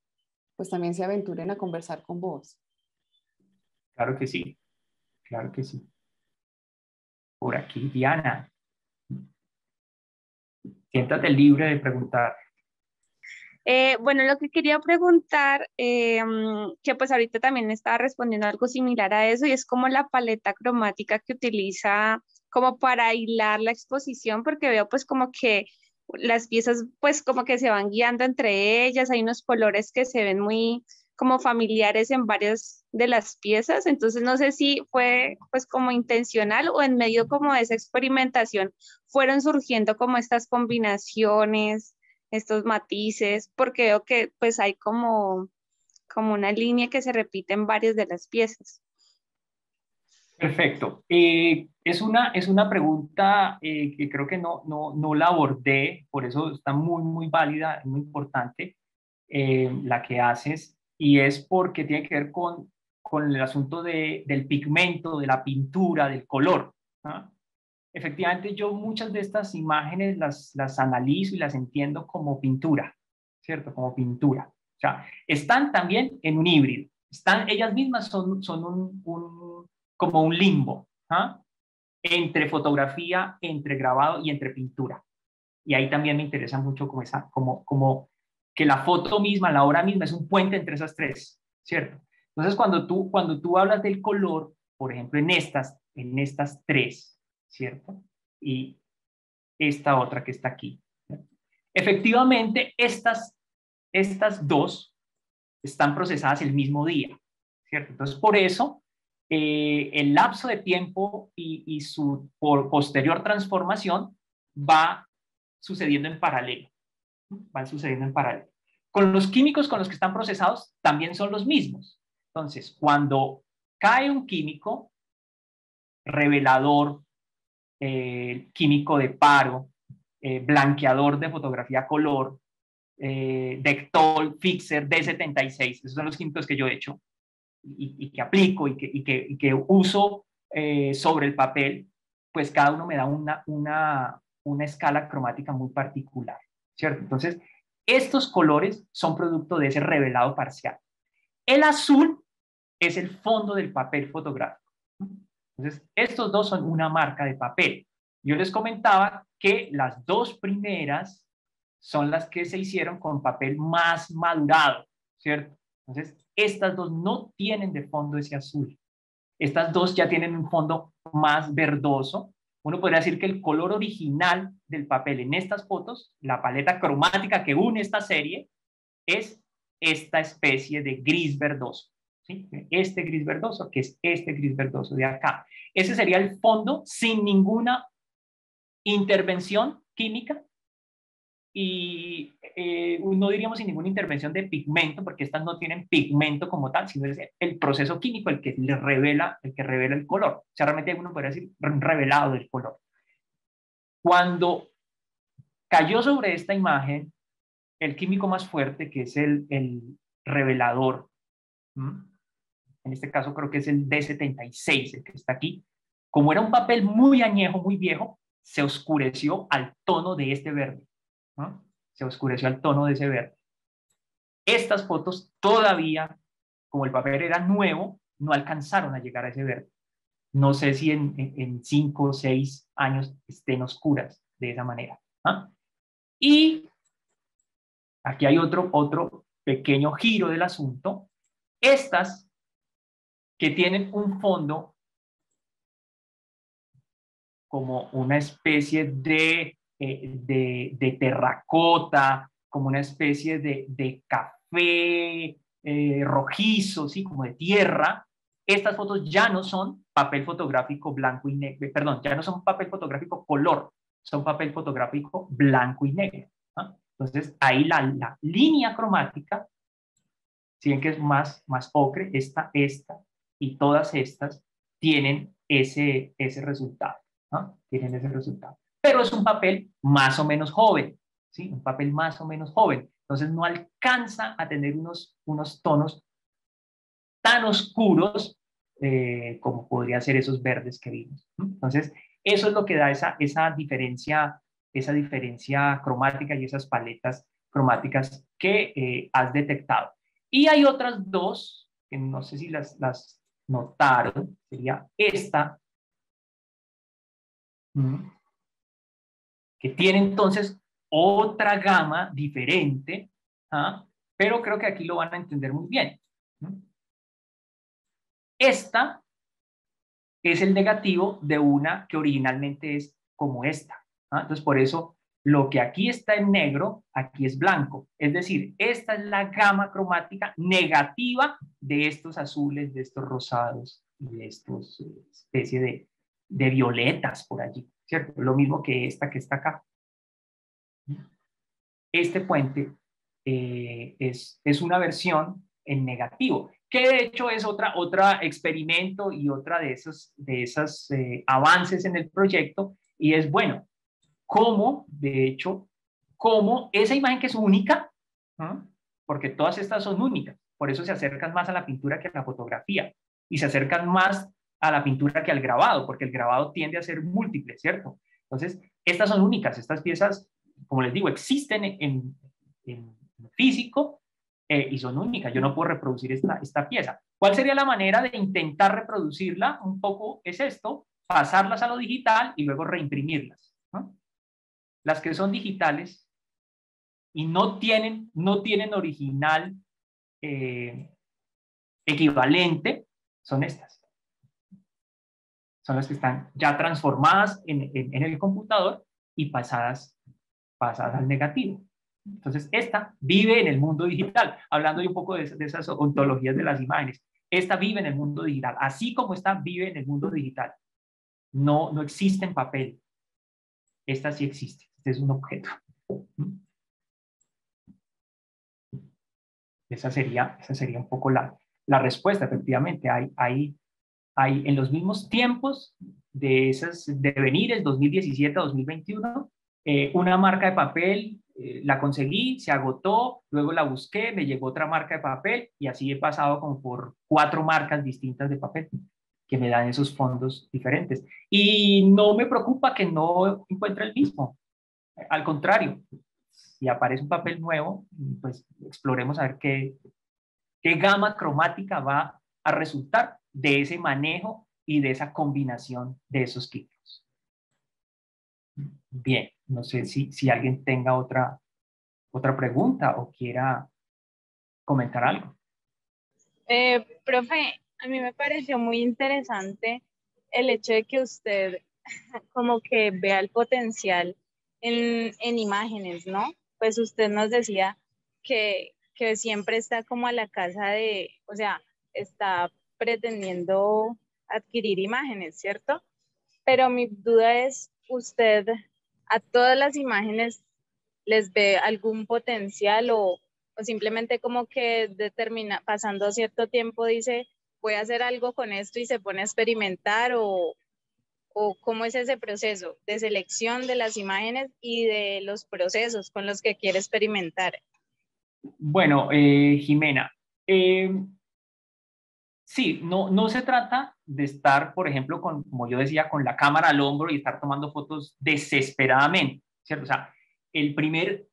pues también se aventuren a conversar con vos. Claro que sí, claro que sí. Por aquí, Diana. Siéntate libre de preguntar. Bueno, lo que quería preguntar, que pues ahorita también estaba respondiendo algo similar a eso, y es como la paleta cromática que utiliza como para hilar la exposición, porque veo pues como que las piezas pues como que se van guiando entre ellas, hay unos colores que se ven muy como familiares en varias de las piezas, entonces no sé si fue pues como intencional o en medio como de esa experimentación fueron surgiendo como estas combinaciones, estos matices, porque veo que pues hay como una línea que se repite en varias de las piezas. Perfecto. Es una pregunta que creo que no la abordé, por eso está muy válida, muy importante. la que haces, y es porque tiene que ver con el asunto del pigmento, de la pintura, del color, ¿no? Efectivamente, yo muchas de estas imágenes las analizo y las entiendo como pintura, ¿cierto? Como pintura. O sea, están también en un híbrido. Ellas mismas son como un limbo, ¿ah? Entre fotografía, entre grabado y entre pintura. Y ahí también me interesa mucho como que la foto misma, la obra misma es un puente entre esas tres, ¿cierto? Entonces, cuando tú hablas del color, por ejemplo, en estas tres, ¿cierto? Y esta otra que está aquí. Efectivamente, estas dos están procesadas el mismo día, ¿cierto? Entonces, por eso, el lapso de tiempo y su posterior transformación va sucediendo en paralelo. Van sucediendo en paralelo. Con los químicos con los que están procesados también son los mismos. Entonces, cuando cae un químico, revelador, químico de paro, blanqueador de fotografía color, Dectol, Fixer, D76, esos son los químicos que yo he hecho y que aplico y que uso sobre el papel, pues cada uno me da una escala cromática muy particular, ¿cierto? Entonces, estos colores son producto de ese revelado parcial. El azul es el fondo del papel fotográfico. Entonces, estos dos son una marca de papel. Yo les comentaba que las dos primeras son las que se hicieron con papel más madurado, ¿cierto? Entonces, estas dos no tienen de fondo ese azul. Estas dos ya tienen un fondo más verdoso. Uno podría decir que el color original del papel en estas fotos, la paleta cromática que une esta serie, es esta especie de gris verdoso, ¿sí? Este gris verdoso, que es este gris verdoso de acá. Ese sería el fondo sin ninguna intervención química y no diríamos sin ninguna intervención de pigmento, porque estas no tienen pigmento como tal, sino es el proceso químico el que revela el color. O sea, realmente uno podría decir revelado del color. Cuando cayó sobre esta imagen el químico más fuerte, que es el revelador, en este caso creo que es el D76, el que está aquí, como era un papel muy añejo, muy viejo, se oscureció al tono de este verde, ¿no? Se oscureció al tono de ese verde. Estas fotos todavía, como el papel era nuevo, no alcanzaron a llegar a ese verde. No sé si en 5 o 6 años estén oscuras de esa manera, ¿ah? Y aquí hay otro pequeño giro del asunto. Estas que tienen un fondo como una especie de terracota, como una especie de café rojizo, ¿sí? Como de tierra. Estas fotos ya no son papel fotográfico blanco y negro, perdón, ya no son papel fotográfico color, son papel fotográfico blanco y negro, ¿no? Entonces, ahí la línea cromática, si ven que es más ocre, esta y todas estas tienen ese resultado, ¿no? Tienen ese resultado. Pero es un papel más o menos joven, ¿sí? Un papel más o menos joven. Entonces no alcanza a tener unos tonos tan oscuros como podría ser esos verdes que vimos, ¿no? Entonces, eso es lo que da esa diferencia cromática y esas paletas cromáticas que has detectado. Y hay otras dos, que no sé si las notaron, sería esta, que tiene entonces otra gama diferente, ¿ah? Pero creo que aquí lo van a entender muy bien. Esta es el negativo de una que originalmente es como esta, ¿ah? Entonces, por eso lo que aquí está en negro, aquí es blanco. Es decir, esta es la gama cromática negativa de estos azules, de estos rosados y de estos especie de violetas por allí, ¿cierto? Lo mismo que esta que está acá. Este puente es una versión en negativo, que de hecho es otra experimento y otra de esos avances en el proyecto, y es bueno, cómo esa imagen que es única, ¿no? porque todas estas son únicas, por eso se acercan más a la pintura que a la fotografía, y se acercan más a la pintura que al grabado, porque el grabado tiende a ser múltiple, ¿cierto? Entonces, estas son únicas, estas piezas, como les digo, existen en físico y son únicas. Yo no puedo reproducir esta pieza. ¿Cuál sería la manera de intentar reproducirla? Un poco es esto, pasarlas a lo digital y luego reimprimirlas, ¿no? Las que son digitales y no tienen original equivalente, son estas. Son las que están ya transformadas en el computador y pasadas al negativo. Entonces, esta vive en el mundo digital, hablando un poco de esas ontologías de las imágenes. Esta vive en el mundo digital, así como esta vive en el mundo digital. No existe en papel. Esta sí existe. Este es un objeto. Esa sería un poco la respuesta. Efectivamente, hay en los mismos tiempos de esos devenires, 2017 a 2021, una marca de papel, la conseguí, se agotó, luego la busqué, me llegó otra marca de papel y así he pasado como por 4 marcas distintas de papel que me dan esos fondos diferentes. Y no me preocupa que no encuentre el mismo. Al contrario, si aparece un papel nuevo, pues exploremos a ver qué gama cromática va a resultar de ese manejo y de esa combinación de esos tipos. Bien, no sé si alguien tenga otra pregunta o quiera comentar algo. Profe, a mí me pareció muy interesante el hecho de que usted como que vea el potencial en imágenes, ¿no? Pues usted nos decía que siempre está como a la casa de, o sea, está pretendiendo adquirir imágenes, ¿cierto? Pero mi duda es, ¿usted a todas las imágenes les ve algún potencial o simplemente como que determina, pasando cierto tiempo dice, voy a hacer algo con esto y se pone a experimentar o cómo es ese proceso de selección de las imágenes y de los procesos con los que quiere experimentar? Bueno, Jimena, sí, no se trata de estar, por ejemplo, como yo decía, con la cámara al hombro y estar tomando fotos desesperadamente, ¿cierto? O sea, el primer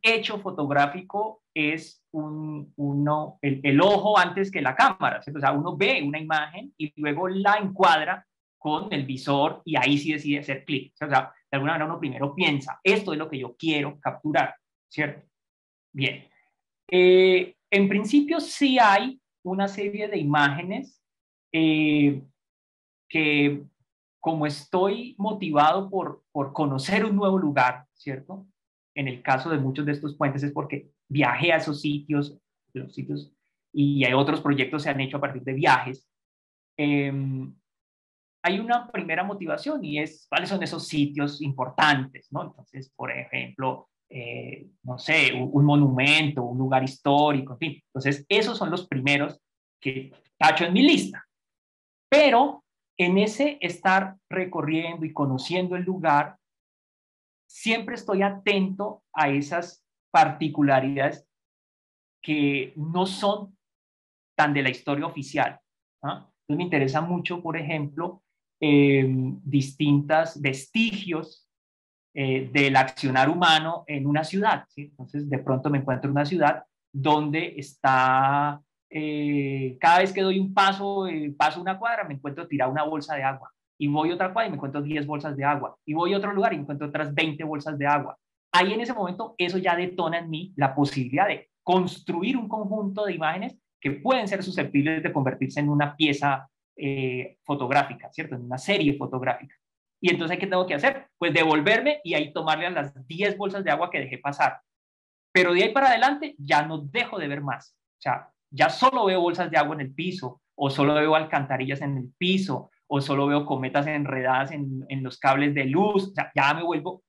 hecho fotográfico es el ojo antes que la cámara, ¿cierto? O sea, uno ve una imagen y luego la encuadra con el visor y ahí sí decide hacer clic. O sea, de alguna manera uno primero piensa, esto es lo que yo quiero capturar, ¿cierto? Bien. En principio sí hay una serie de imágenes que, como estoy motivado por conocer un nuevo lugar, ¿cierto? En el caso de muchos de estos puentes es porque viajé a esos sitios, y hay otros proyectos que se han hecho a partir de viajes. Hay una primera motivación y es cuáles son esos sitios importantes, ¿no? Entonces, por ejemplo, no sé, un monumento, un lugar histórico, en fin. Entonces, esos son los primeros que tacho en mi lista. Pero en ese estar recorriendo y conociendo el lugar, siempre estoy atento a esas particularidades que no son tan de la historia oficial, ¿no? Entonces me interesa mucho, por ejemplo, distintos vestigios del accionar humano en una ciudad, ¿sí? Entonces de pronto me encuentro en una ciudad donde está, cada vez que doy un paso, paso una cuadra, me encuentro tirada una bolsa de agua, y voy a otra cuadra y me encuentro 10 bolsas de agua, y voy a otro lugar y me encuentro otras 20 bolsas de agua. Ahí en ese momento eso ya detona en mí la posibilidad de construir un conjunto de imágenes que pueden ser susceptibles de convertirse en una pieza fotográfica, ¿cierto? En una serie fotográfica. Y entonces, ¿qué tengo que hacer? Pues devolverme y ahí tomarle a las 10 bolsas de agua que dejé pasar. Pero de ahí para adelante ya no dejo de ver más. O sea, ya solo veo bolsas de agua en el piso, o solo veo alcantarillas en el piso, o solo veo cometas enredadas en los cables de luz. O sea, ya me vuelvo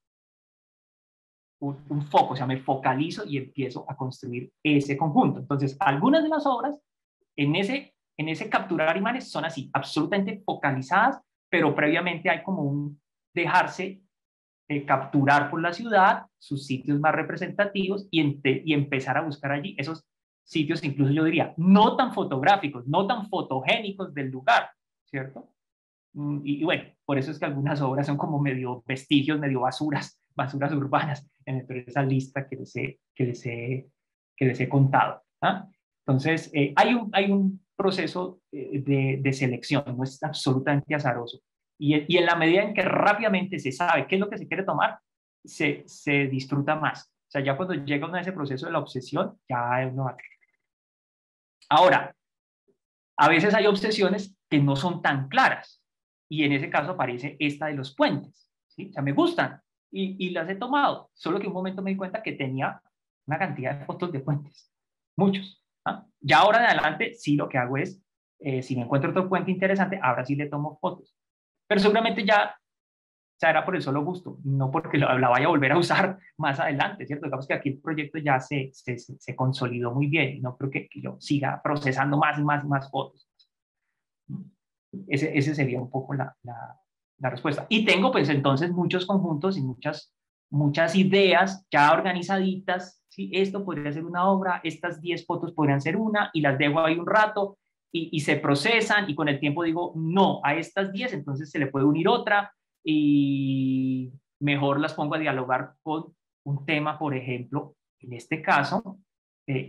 un foco, o sea, me focalizo y empiezo a construir ese conjunto. Entonces, algunas de las obras en ese capturar imágenes son así, absolutamente focalizadas, pero previamente hay como un dejarse capturar por la ciudad sus sitios más representativos y empezar a buscar allí esos sitios, incluso yo diría, no tan fotográficos, no tan fotogénicos del lugar, ¿cierto? Y bueno, por eso es que algunas obras son como medio vestigios, medio basuras urbanas dentro de esa lista que les he contado. ¿Ah? Entonces, hay un proceso de selección, no es absolutamente azaroso. Y en la medida en que rápidamente se sabe qué es lo que se quiere tomar, se disfruta más. O sea, ya cuando llega uno a ese proceso de la obsesión, ya uno va. Ahora, a veces hay obsesiones que no son tan claras. Y en ese caso aparece esta de los puentes. ¿Sí? O sea, me gustan y las he tomado. Solo que en un momento me di cuenta que tenía una cantidad de fotos de puentes. Muchos. ¿Ah? Ya ahora en adelante, sí lo que hago es, si me encuentro otro puente interesante, ahora sí le tomo fotos. Pero seguramente ya, o sea, era por el solo gusto, no porque la vaya a volver a usar más adelante, ¿cierto? Digamos que aquí el proyecto ya se consolidó muy bien y no creo que yo siga procesando más y más y más fotos. Ese sería un poco la respuesta. Y tengo pues entonces muchos conjuntos y muchas ideas ya organizaditas. ¿Sí? Esto podría ser una obra, estas 10 fotos podrían ser una y las dejo ahí un rato y se procesan y con el tiempo digo, no, a estas 10 entonces se le puede unir otra y mejor las pongo a dialogar con un tema, por ejemplo, en este caso,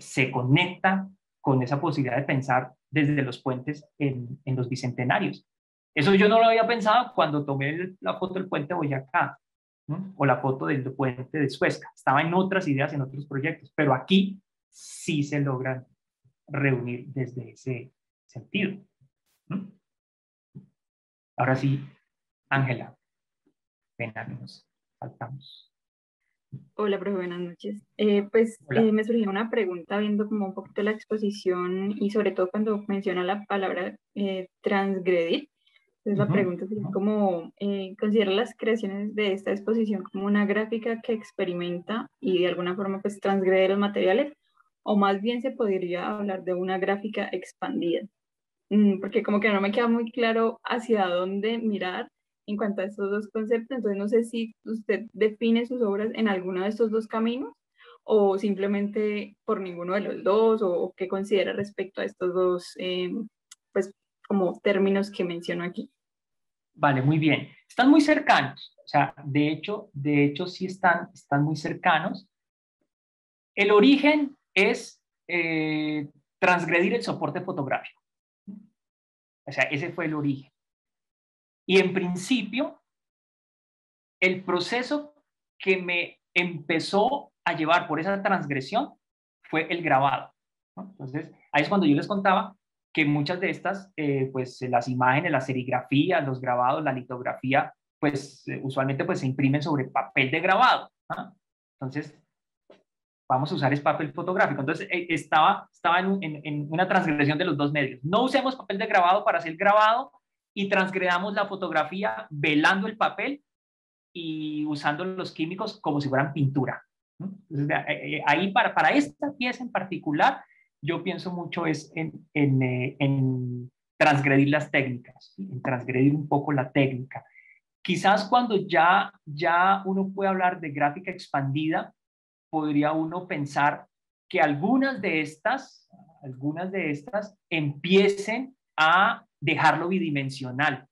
se conecta con esa posibilidad de pensar desde los puentes en los bicentenarios. Eso yo no lo había pensado cuando tomé la foto del puente de Boyacá, ¿no? O la foto del puente de Suezca. Estaba en otras ideas, en otros proyectos, pero aquí sí se logran reunir desde ese sentido. ¿No? Ahora sí, Ángela, pena, nos faltamos. Hola, profe, buenas noches. Hola. Me surgió una pregunta viendo como un poquito la exposición y sobre todo cuando menciona la palabra transgredir. Entonces la pregunta sería como, ¿considera las creaciones de esta exposición como una gráfica que experimenta y de alguna forma pues transgrede los materiales? ¿O más bien se podría hablar de una gráfica expandida? Porque como que no me queda muy claro hacia dónde mirar en cuanto a estos dos conceptos, entonces no sé si usted define sus obras en alguno de estos dos caminos o simplemente por ninguno de los dos o qué considera respecto a estos dos pues como términos que menciono aquí. Vale, muy bien. Están muy cercanos, o sea, de hecho sí están muy cercanos. El origen es transgredir el soporte fotográfico. O sea, ese fue el origen. Y en principio, el proceso que me empezó a llevar por esa transgresión fue el grabado, ¿no? Entonces, ahí es cuando yo les contaba que muchas de estas, pues las imágenes, las serigrafías, los grabados, la litografía, pues usualmente pues se imprimen sobre papel de grabado, ¿no? Entonces, vamos a usar es papel fotográfico. Entonces, estaba en una transgresión de los dos medios. No usemos papel de grabado para hacer grabado y transgredamos la fotografía velando el papel y usando los químicos como si fueran pintura. Entonces, ahí para esta pieza en particular, yo pienso mucho es en transgredir las técnicas, ¿sí? En transgredir un poco la técnica. Quizás cuando ya uno puede hablar de gráfica expandida, podría uno pensar que algunas de estas empiecen a dejarlo bidimensional,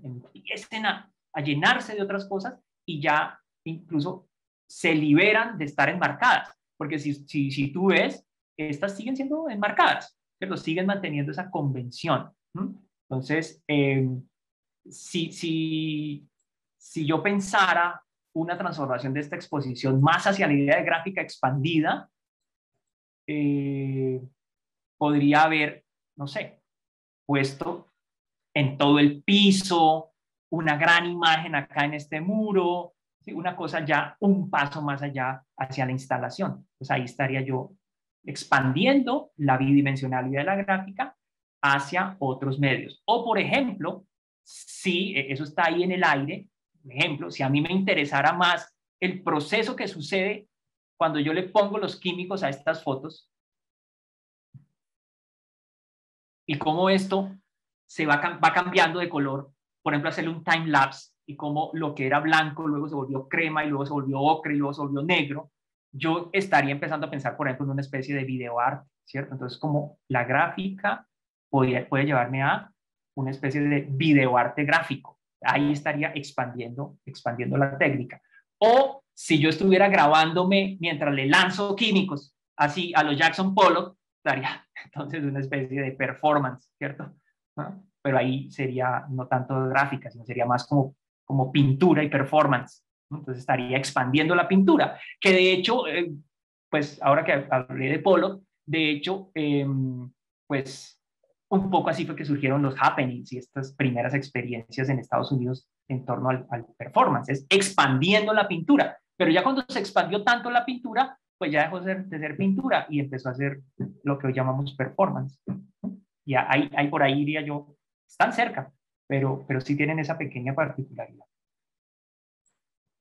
empiecen a llenarse de otras cosas y ya incluso se liberan de estar enmarcadas, porque si tú ves, estas siguen siendo enmarcadas, pero siguen manteniendo esa convención. Entonces, si yo pensara una transformación de esta exposición más hacia la idea de gráfica expandida, podría haber, no sé, puesto en todo el piso una gran imagen acá en este muro, ¿sí? Una cosa ya un paso más allá hacia la instalación. Pues ahí estaría yo expandiendo la bidimensionalidad de la gráfica hacia otros medios. O, por ejemplo, si eso está ahí en el aire, por ejemplo, si a mí me interesara más el proceso que sucede cuando yo le pongo los químicos a estas fotos y cómo esto se va cambiando de color, por ejemplo, hacerle un time lapse y cómo lo que era blanco luego se volvió crema y luego se volvió ocre y luego se volvió negro, yo estaría empezando a pensar, por ejemplo, en una especie de videoarte, ¿cierto? Entonces, como la gráfica puede llevarme a una especie de videoarte gráfico. Ahí estaría expandiendo la técnica. O si yo estuviera grabándome mientras le lanzo químicos, así a los Jackson Pollock, estaría entonces una especie de performance, ¿cierto? ¿No? Pero ahí sería no tanto gráfica, sino sería más como pintura y performance. Entonces estaría expandiendo la pintura, que de hecho, pues ahora que hablé de Pollock, de hecho, pues un poco así fue que surgieron los happenings y estas primeras experiencias en Estados Unidos en torno al performance, es expandiendo la pintura. Pero ya cuando se expandió tanto la pintura, pues ya dejó de ser pintura y empezó a ser lo que hoy llamamos performance. Y ahí por ahí diría yo, están cerca, pero sí tienen esa pequeña particularidad.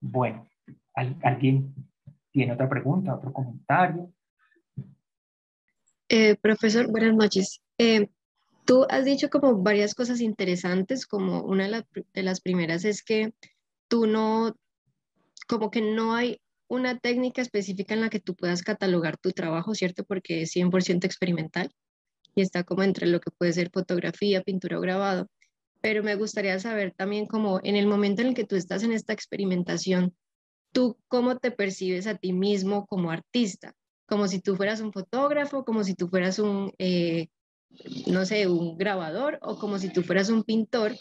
Bueno, ¿alguien tiene otra pregunta, otro comentario? Profesor, buenas noches. Tú has dicho como varias cosas interesantes, como una de las primeras es que tú no, como que no hay una técnica específica en la que tú puedas catalogar tu trabajo, ¿cierto? Porque es 100% experimental y está como entre lo que puede ser fotografía, pintura o grabado. Pero me gustaría saber también como en el momento en el que tú estás en esta experimentación, ¿tú cómo te percibes a ti mismo como artista? Como si tú fueras un fotógrafo, como si tú fueras un, no sé, un grabador o como si tú fueras un pintor,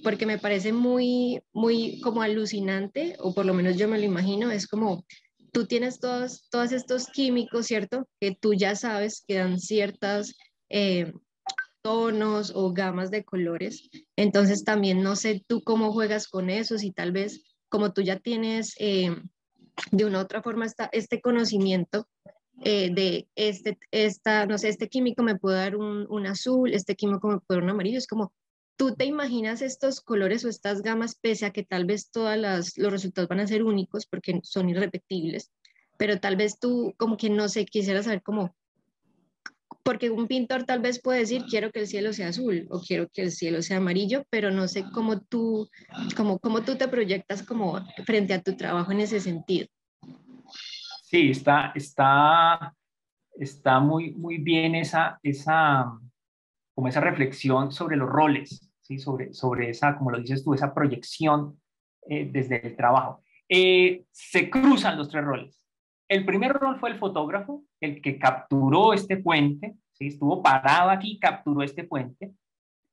porque me parece muy, muy como alucinante, o por lo menos yo me lo imagino, es como tú tienes todos estos químicos, ¿cierto? Que tú ya sabes que dan ciertas tonos o gamas de colores. Entonces también no sé tú cómo juegas con eso, si tal vez como tú ya tienes de una u otra forma este conocimiento de no sé, este químico me puede dar un azul, este químico me puede dar un amarillo, es como tú te imaginas estos colores o estas gamas, pese a que tal vez los resultados van a ser únicos porque son irrepetibles, pero tal vez tú como que no sé, quisiera saber cómo, porque un pintor tal vez puede decir, quiero que el cielo sea azul o quiero que el cielo sea amarillo, pero no sé cómo tú te proyectas como frente a tu trabajo en ese sentido. Sí, está muy bien como esa reflexión sobre los roles, ¿sí? Sobre esa, como lo dices tú, esa proyección desde el trabajo. Se cruzan los tres roles. El primer rol fue el fotógrafo, el que capturó este puente, ¿sí? Estuvo parado aquí y capturó este puente.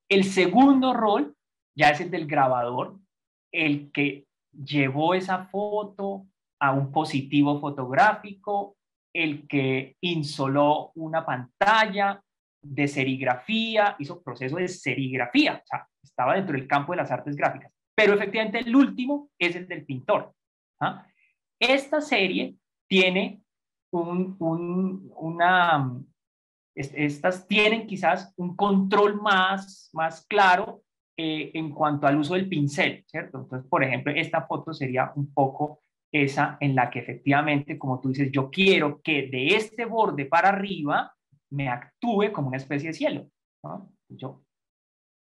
El segundo rol ya es el del grabador, el que llevó esa foto a un positivo fotográfico, el que insoló una pantalla de serigrafía, hizo proceso de serigrafía, o sea, estaba dentro del campo de las artes gráficas. Pero efectivamente el último es el del pintor. ¿Ah? Esta serie tiene estas tienen quizás un control más claro en cuanto al uso del pincel, ¿cierto? Entonces, por ejemplo, esta foto sería un poco esa en la que efectivamente, como tú dices, yo quiero que de este borde para arriba me actúe como una especie de cielo, ¿no? Yo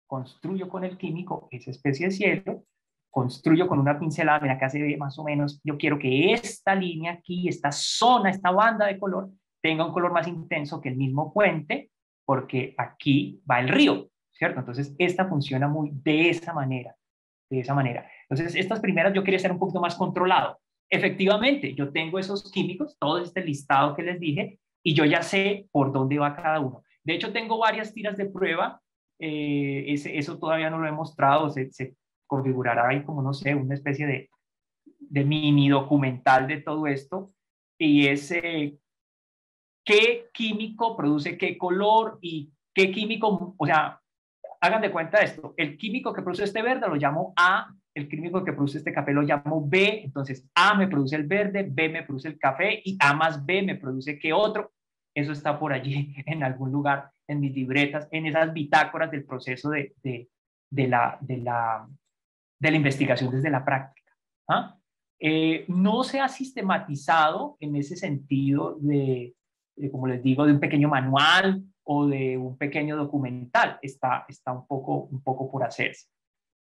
construyo con el químico esa especie de cielo, construyo con una pincelada, mira acá se ve más o menos, yo quiero que esta línea aquí, esta zona, esta banda de color, tenga un color más intenso que el mismo puente, porque aquí va el río, ¿cierto? Entonces, esta funciona muy de esa manera, de esa manera. Entonces, estas primeras yo quería ser un poquito más controlado. Efectivamente, yo tengo esos químicos, todo este listado que les dije, y yo ya sé por dónde va cada uno. De hecho, tengo varias tiras de prueba, eso todavía no lo he mostrado, se configurará ahí como, no sé, una especie de mini documental de todo esto, y es qué químico produce qué color y qué químico, o sea, hagan de cuenta esto, el químico que produce este verde lo llamo A, el químico que produce este café lo llamo B, entonces A me produce el verde, B me produce el café y A más B me produce qué otro. Eso está por allí en algún lugar, en mis libretas, en esas bitácoras del proceso de la investigación desde la práctica. ¿Ah? No se ha sistematizado en ese sentido como les digo, de un pequeño manual o de un pequeño documental. Está un poco por hacerse.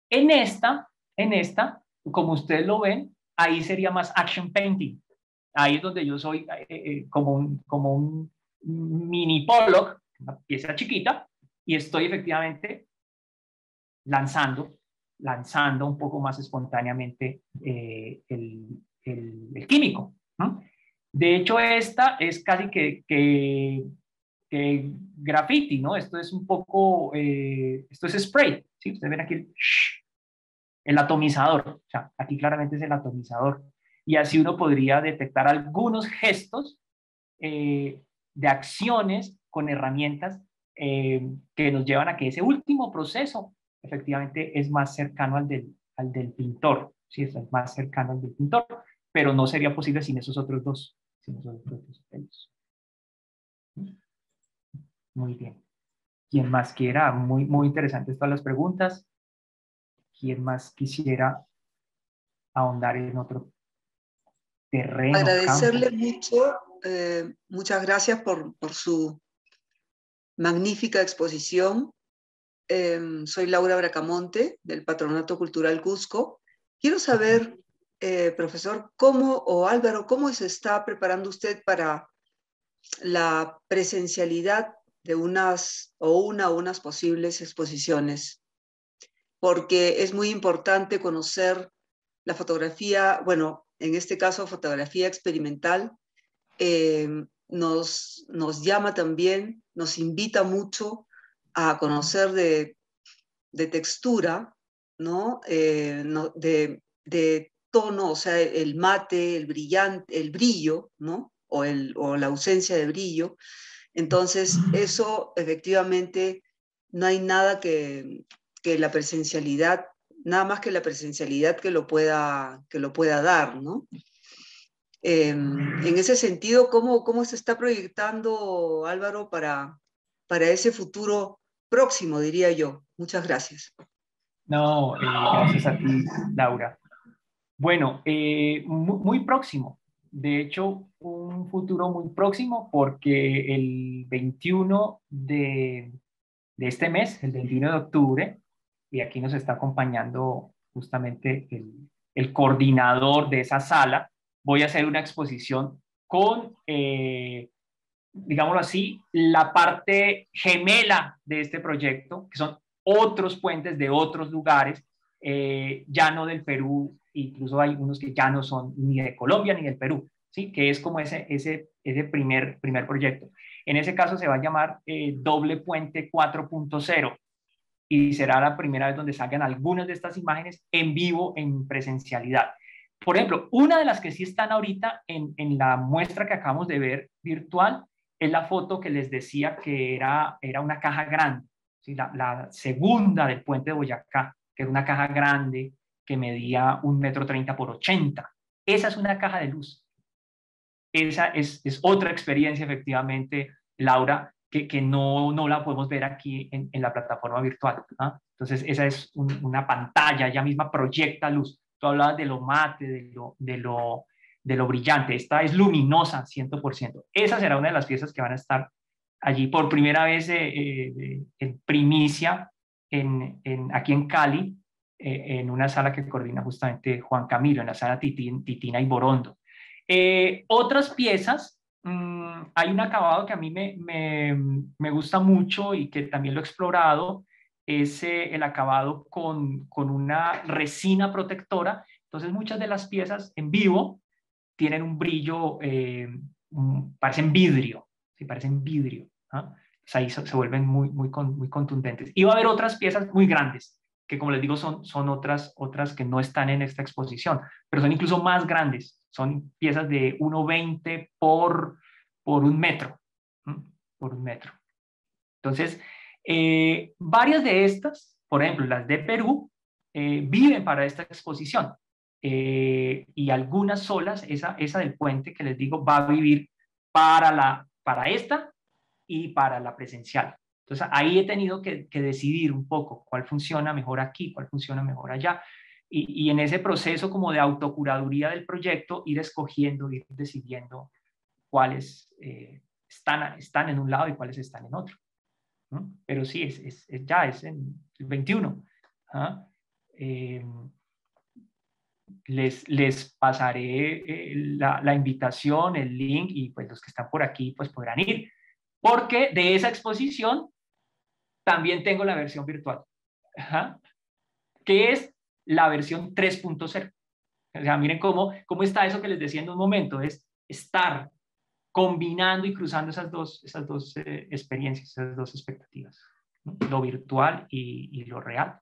En esta, En esta, como ustedes lo ven, ahí sería más action painting. Ahí es donde yo soy como un mini Pollock, una pieza chiquita, y estoy efectivamente lanzando un poco más espontáneamente el químico, ¿no? De hecho, esta es casi que graffiti, ¿no? Esto es un poco, esto es spray, ¿sí? Ustedes ven aquí el atomizador, o sea, aquí claramente es el atomizador. Y así uno podría detectar algunos gestos de acciones con herramientas que nos llevan a que ese último proceso efectivamente es más cercano al del pintor, ¿sí? Es más cercano al del pintor, pero no sería posible sin esos otros dos, sin esos otros dos pelos. Muy bien. ¿Quién más quiera? Muy, muy interesantes todas las preguntas. ¿Quién más quisiera ahondar en otro terreno, campo? Agradecerle mucho, muchas gracias por su magnífica exposición. Soy Laura Bracamonte, del Patronato Cultural Cusco. Quiero saber, profesor, o Álvaro, cómo se está preparando usted para la presencialidad de unas posibles exposiciones, porque es muy importante conocer la fotografía, bueno, en este caso fotografía experimental, nos llama también, nos invita mucho a conocer de textura, ¿no? De tono, o sea, el mate, el brillante, el brillo, ¿no? O la ausencia de brillo. Entonces, eso efectivamente no hay nada que la presencialidad, nada más que la presencialidad que lo pueda dar, ¿no? En ese sentido, ¿cómo se está proyectando, Álvaro, para ese futuro próximo, diría yo? Muchas gracias. No, gracias a ti, Laura. Bueno, muy próximo. De hecho, un futuro muy próximo porque el 21 de este mes, el 21 de octubre, y aquí nos está acompañando justamente el coordinador de esa sala, voy a hacer una exposición con, digámoslo así, la parte gemela de este proyecto, que son otros puentes de otros lugares, ya no del Perú, incluso hay unos que ya no son ni de Colombia ni del Perú, ¿sí? Que es como ese primer proyecto. En ese caso se va a llamar Doble Puente 4.0 y será la primera vez donde salgan algunas de estas imágenes en vivo, en presencialidad. Por ejemplo, una de las que sí están ahorita en la muestra que acabamos de ver virtual es la foto que les decía que era una caja grande, ¿sí? La segunda del puente de Boyacá, que era una caja grande que medía 1,30 m por 80 m. Esa es una caja de luz. Esa es otra experiencia, efectivamente, Laura, que no la podemos ver aquí en la plataforma virtual, ¿no? Entonces, esa es una pantalla, ella misma proyecta luz. Tú hablabas de lo mate, de lo brillante. Esta es luminosa, 100%. Esa será una de las piezas que van a estar allí por primera vez en primicia aquí en Cali, en una sala que coordina justamente Juan Camilo, en la sala Titina y Borondo. Otras piezas, hay un acabado que a mí me gusta mucho y que también lo he explorado, es el acabado con una resina protectora. Entonces muchas de las piezas en vivo tienen un brillo, parecen vidrio, ¿sí? Parecen vidrio, ¿ah? Pues ahí se vuelven muy contundentes. Y va a haber otras piezas muy grandes, que como les digo son otras que no están en esta exposición, pero son incluso más grandes. Son piezas de 1,20 por 1 metro, por 1 metro. Entonces, varias de estas, por ejemplo, las de Perú, viven para esta exposición. Y algunas solas, esa del puente que les digo, va a vivir para esta y para la presencial. Entonces, ahí he tenido que decidir un poco cuál funciona mejor aquí, cuál funciona mejor allá. Y en ese proceso como de autocuraduría del proyecto, ir escogiendo, ir decidiendo cuáles están en un lado y cuáles están en otro, ¿no? Pero sí, ya es en el 21. ¿Ah? les pasaré la invitación, el link, y pues los que están por aquí pues podrán ir, porque de esa exposición también tengo la versión virtual, que es la versión 3.0. O sea, miren cómo está eso que les decía en un momento, es estar combinando y cruzando esas dos experiencias, esas dos expectativas, ¿no? Lo virtual y lo real,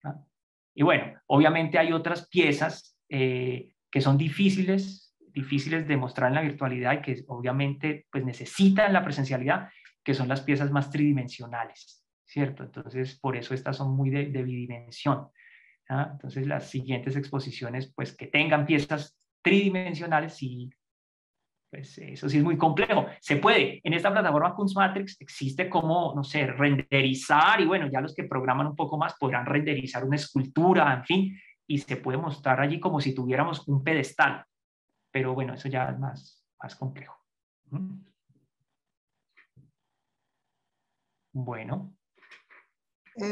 ¿no? Y bueno, obviamente hay otras piezas que son difíciles de mostrar en la virtualidad y que obviamente pues necesitan la presencialidad, que son las piezas más tridimensionales, ¿cierto? Entonces, por eso estas son muy de bidimensión. Entonces, las siguientes exposiciones, pues que tengan piezas tridimensionales, y pues eso sí es muy complejo. Se puede, en esta plataforma Kunstmatrix existe como, no sé, renderizar, y bueno, ya los que programan un poco más podrán renderizar una escultura, en fin, y se puede mostrar allí como si tuviéramos un pedestal. Pero bueno, eso ya es más complejo. Bueno.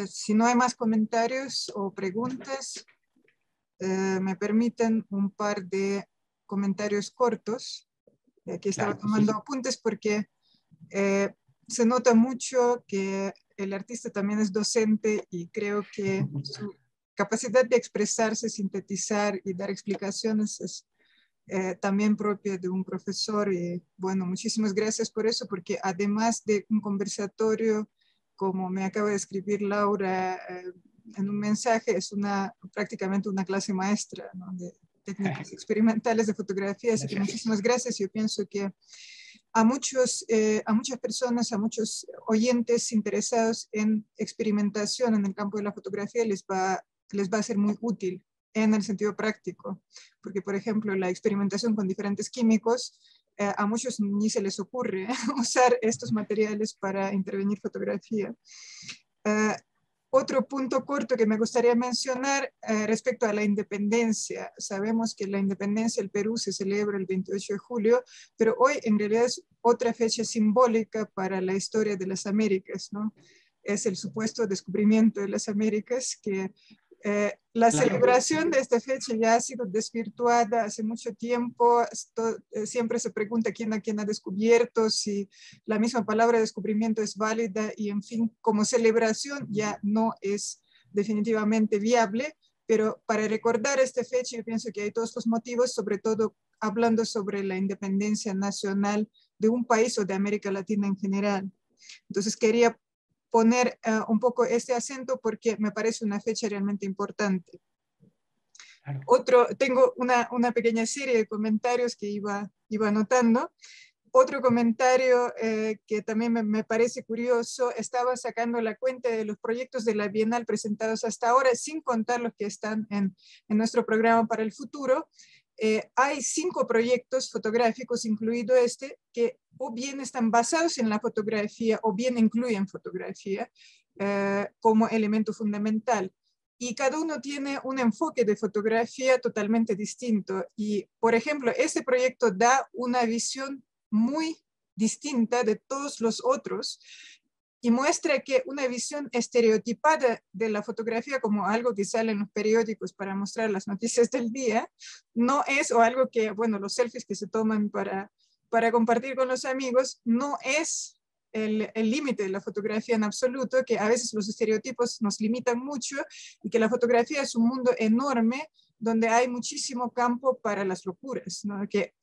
Si no hay más comentarios o preguntas, me permiten un par de comentarios cortos. Aquí estaba tomando apuntes porque se nota mucho que el artista también es docente, y creo que su capacidad de expresarse, sintetizar y dar explicaciones es también propia de un profesor. Y bueno, muchísimas gracias por eso, porque además de un conversatorio, como me acaba de escribir Laura en un mensaje, es prácticamente una clase maestra, ¿no?, de técnicas experimentales de fotografía. Así que muchísimas gracias. Yo pienso que a muchas personas, a muchos oyentes interesados en experimentación en el campo de la fotografía les va a ser muy útil en el sentido práctico, porque por ejemplo la experimentación con diferentes químicos, a muchos ni se les ocurre usar estos materiales para intervenir fotografía. Otro punto corto que me gustaría mencionar respecto a la independencia. Sabemos que la independencia del Perú se celebra el 28 de julio, pero hoy en realidad es otra fecha simbólica para la historia de las Américas, ¿no? Es el supuesto descubrimiento de las Américas, que la celebración de esta fecha ya ha sido desvirtuada hace mucho tiempo. Siempre se pregunta quién ha descubierto, si la misma palabra descubrimiento es válida, y en fin, como celebración ya no es definitivamente viable. Pero para recordar esta fecha, yo pienso que hay todos los motivos, sobre todo hablando sobre la independencia nacional de un país o de América Latina en general. Entonces quería poner un poco este acento porque me parece una fecha realmente importante. Tengo una pequeña serie de comentarios que iba anotando. Otro comentario que también me parece curioso: estaba sacando la cuenta de los proyectos de la Bienal presentados hasta ahora, sin contar los que están en nuestro programa para el futuro. Hay 5 proyectos fotográficos, incluido este, que o bien están basados en la fotografía o bien incluyen fotografía como elemento fundamental. Y cada uno tiene un enfoque de fotografía totalmente distinto. Y, por ejemplo, este proyecto da una visión muy distinta de todos los otros y muestra que una visión estereotipada de la fotografía como algo que sale en los periódicos para mostrar las noticias del día no es, o algo que, bueno, los selfies que se toman para compartir con los amigos, no es el límite de la fotografía en absoluto, que a veces los estereotipos nos limitan mucho, y que la fotografía es un mundo enorme donde hay muchísimo campo para las locuras, ¿no? Que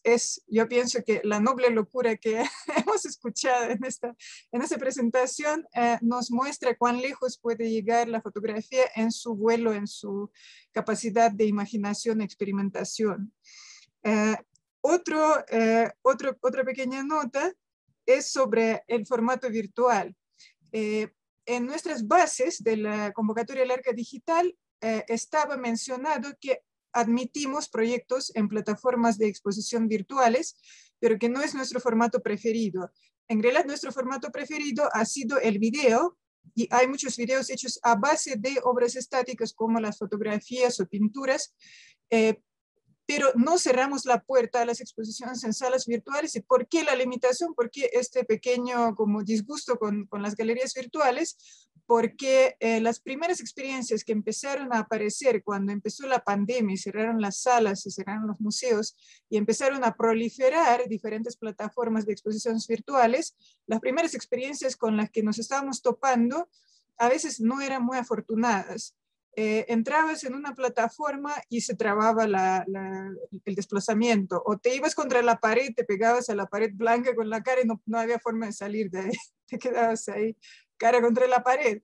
yo pienso que la noble locura que hemos escuchado en esta presentación nos muestra cuán lejos puede llegar la fotografía en su vuelo, en su capacidad de imaginación y experimentación. Otra pequeña nota es sobre el formato virtual. En nuestras bases de la convocatoria larga digital estaba mencionado que admitimos proyectos en plataformas de exposición virtuales, pero que no es nuestro formato preferido. En realidad, nuestro formato preferido ha sido el video, y hay muchos videos hechos a base de obras estáticas como las fotografías o pinturas, pero no cerramos la puerta a las exposiciones en salas virtuales. ¿Y por qué la limitación? ¿Por qué este pequeño como disgusto con las galerías virtuales? porque las primeras experiencias que empezaron a aparecer cuando empezó la pandemia y cerraron las salas y cerraron los museos y empezaron a proliferar diferentes plataformas de exposiciones virtuales, las primeras experiencias con las que nos estábamos topando a veces no eran muy afortunadas. Entrabas en una plataforma y se trababa el desplazamiento, o te ibas contra la pared, te pegabas a la pared blanca con la cara y no había forma de salir de ahí, te quedabas ahí cara contra la pared.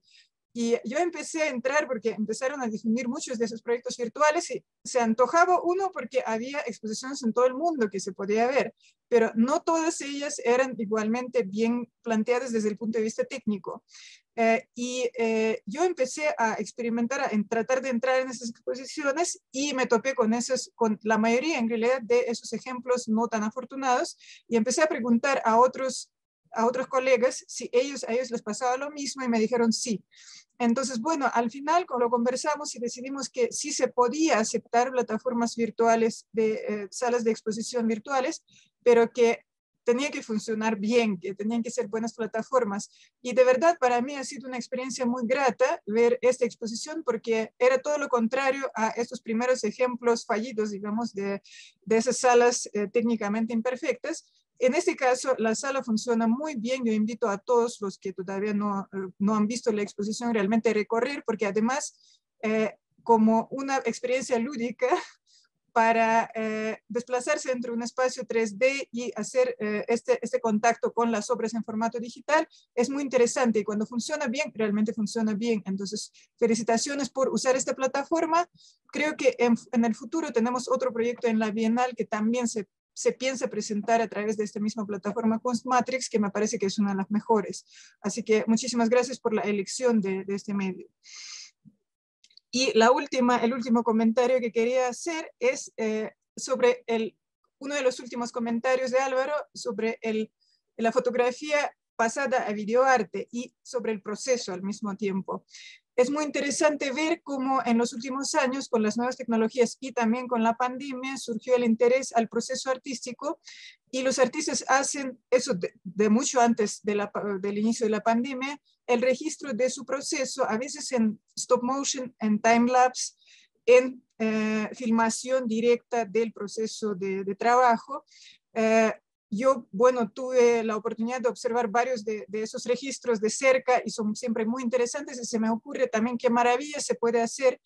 Y yo empecé a entrar porque empezaron a difundir muchos de esos proyectos virtuales y se antojaba uno porque había exposiciones en todo el mundo que se podía ver, pero no todas ellas eran igualmente bien planteadas desde el punto de vista técnico. Yo empecé a experimentar, en tratar de entrar en esas exposiciones y me topé con la mayoría en realidad de esos ejemplos no tan afortunados y empecé a preguntar a otros colegas si a ellos les pasaba lo mismo y me dijeron sí. Entonces, bueno, al final lo conversamos y decidimos que sí se podía aceptar plataformas virtuales de salas de exposición virtuales, pero que tenía que funcionar bien, que tenían que ser buenas plataformas. Y de verdad para mí ha sido una experiencia muy grata ver esta exposición porque era todo lo contrario a estos primeros ejemplos fallidos, digamos, de esas salas técnicamente imperfectas. En este caso, la sala funciona muy bien. Yo invito a todos los que todavía no han visto la exposición realmente a recorrer, porque además, como una experiencia lúdica para desplazarse entre un espacio 3D y hacer este contacto con las obras en formato digital, es muy interesante. Y cuando funciona bien, realmente funciona bien. Entonces, felicitaciones por usar esta plataforma. Creo que en el futuro tenemos otro proyecto en la Bienal que también se piensa presentar a través de esta misma plataforma Kunstmatrix, que me parece que es una de las mejores. Así que muchísimas gracias por la elección de este medio. Y el último comentario que quería hacer es sobre uno de los últimos comentarios de Álvaro sobre la fotografía pasada a videoarte y sobre el proceso al mismo tiempo. Es muy interesante ver cómo en los últimos años, con las nuevas tecnologías y también con la pandemia, surgió el interés al proceso artístico y los artistas hacen eso de mucho antes del inicio de la pandemia, el registro de su proceso, a veces en stop motion, en time-lapse, en filmación directa del proceso de trabajo. Yo, bueno, tuve la oportunidad de observar varios de esos registros de cerca y son siempre muy interesantes y se me ocurre también qué maravilla se puede hacer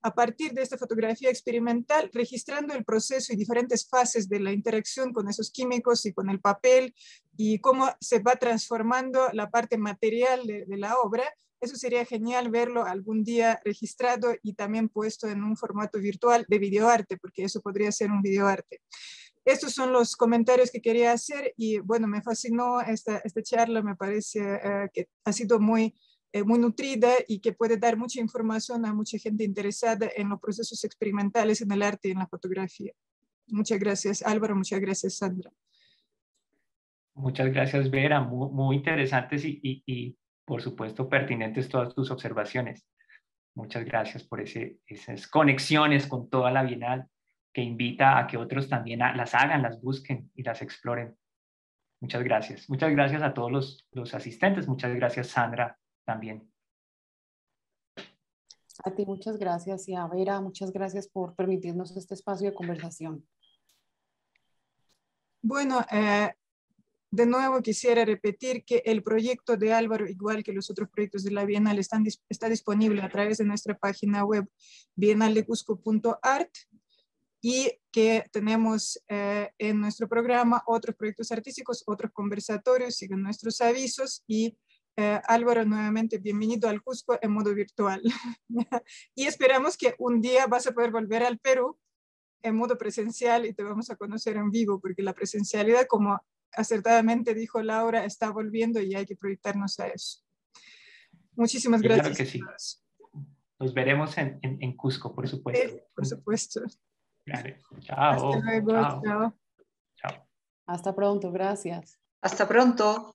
a partir de esta fotografía experimental, registrando el proceso y diferentes fases de la interacción con esos químicos y con el papel y cómo se va transformando la parte material de la obra. Eso sería genial verlo algún día registrado y también puesto en un formato virtual de videoarte, porque eso podría ser un videoarte. Estos son los comentarios que quería hacer y bueno, me fascinó esta charla, me parece que ha sido muy nutrida y que puede dar mucha información a mucha gente interesada en los procesos experimentales en el arte y en la fotografía. Muchas gracias Álvaro, muchas gracias Sandra. Muchas gracias Vera, muy interesantes y por supuesto pertinentes todas tus observaciones. Muchas gracias por esas conexiones con toda la Bienal, que invita a que otros también las hagan, las busquen y las exploren. Muchas gracias. Muchas gracias a todos los asistentes. Muchas gracias, Sandra, también. A ti muchas gracias y a Vera, muchas gracias por permitirnos este espacio de conversación. Bueno, de nuevo quisiera repetir que el proyecto de Álvaro, igual que los otros proyectos de la Bienal, está disponible a través de nuestra página web bienaldecusco.art. Y que tenemos en nuestro programa otros proyectos artísticos, otros conversatorios, siguen nuestros avisos y Álvaro, nuevamente bienvenido al Cusco en modo virtual. Y esperamos que un día vas a poder volver al Perú en modo presencial y te vamos a conocer en vivo, porque la presencialidad, como acertadamente dijo Laura, está volviendo y hay que proyectarnos a eso. Muchísimas gracias. Claro que sí. Nos veremos en Cusco, por supuesto. Por supuesto. Vale. Chao. Hasta luego. Chao. Chao. Chao. Hasta pronto, gracias. Hasta pronto.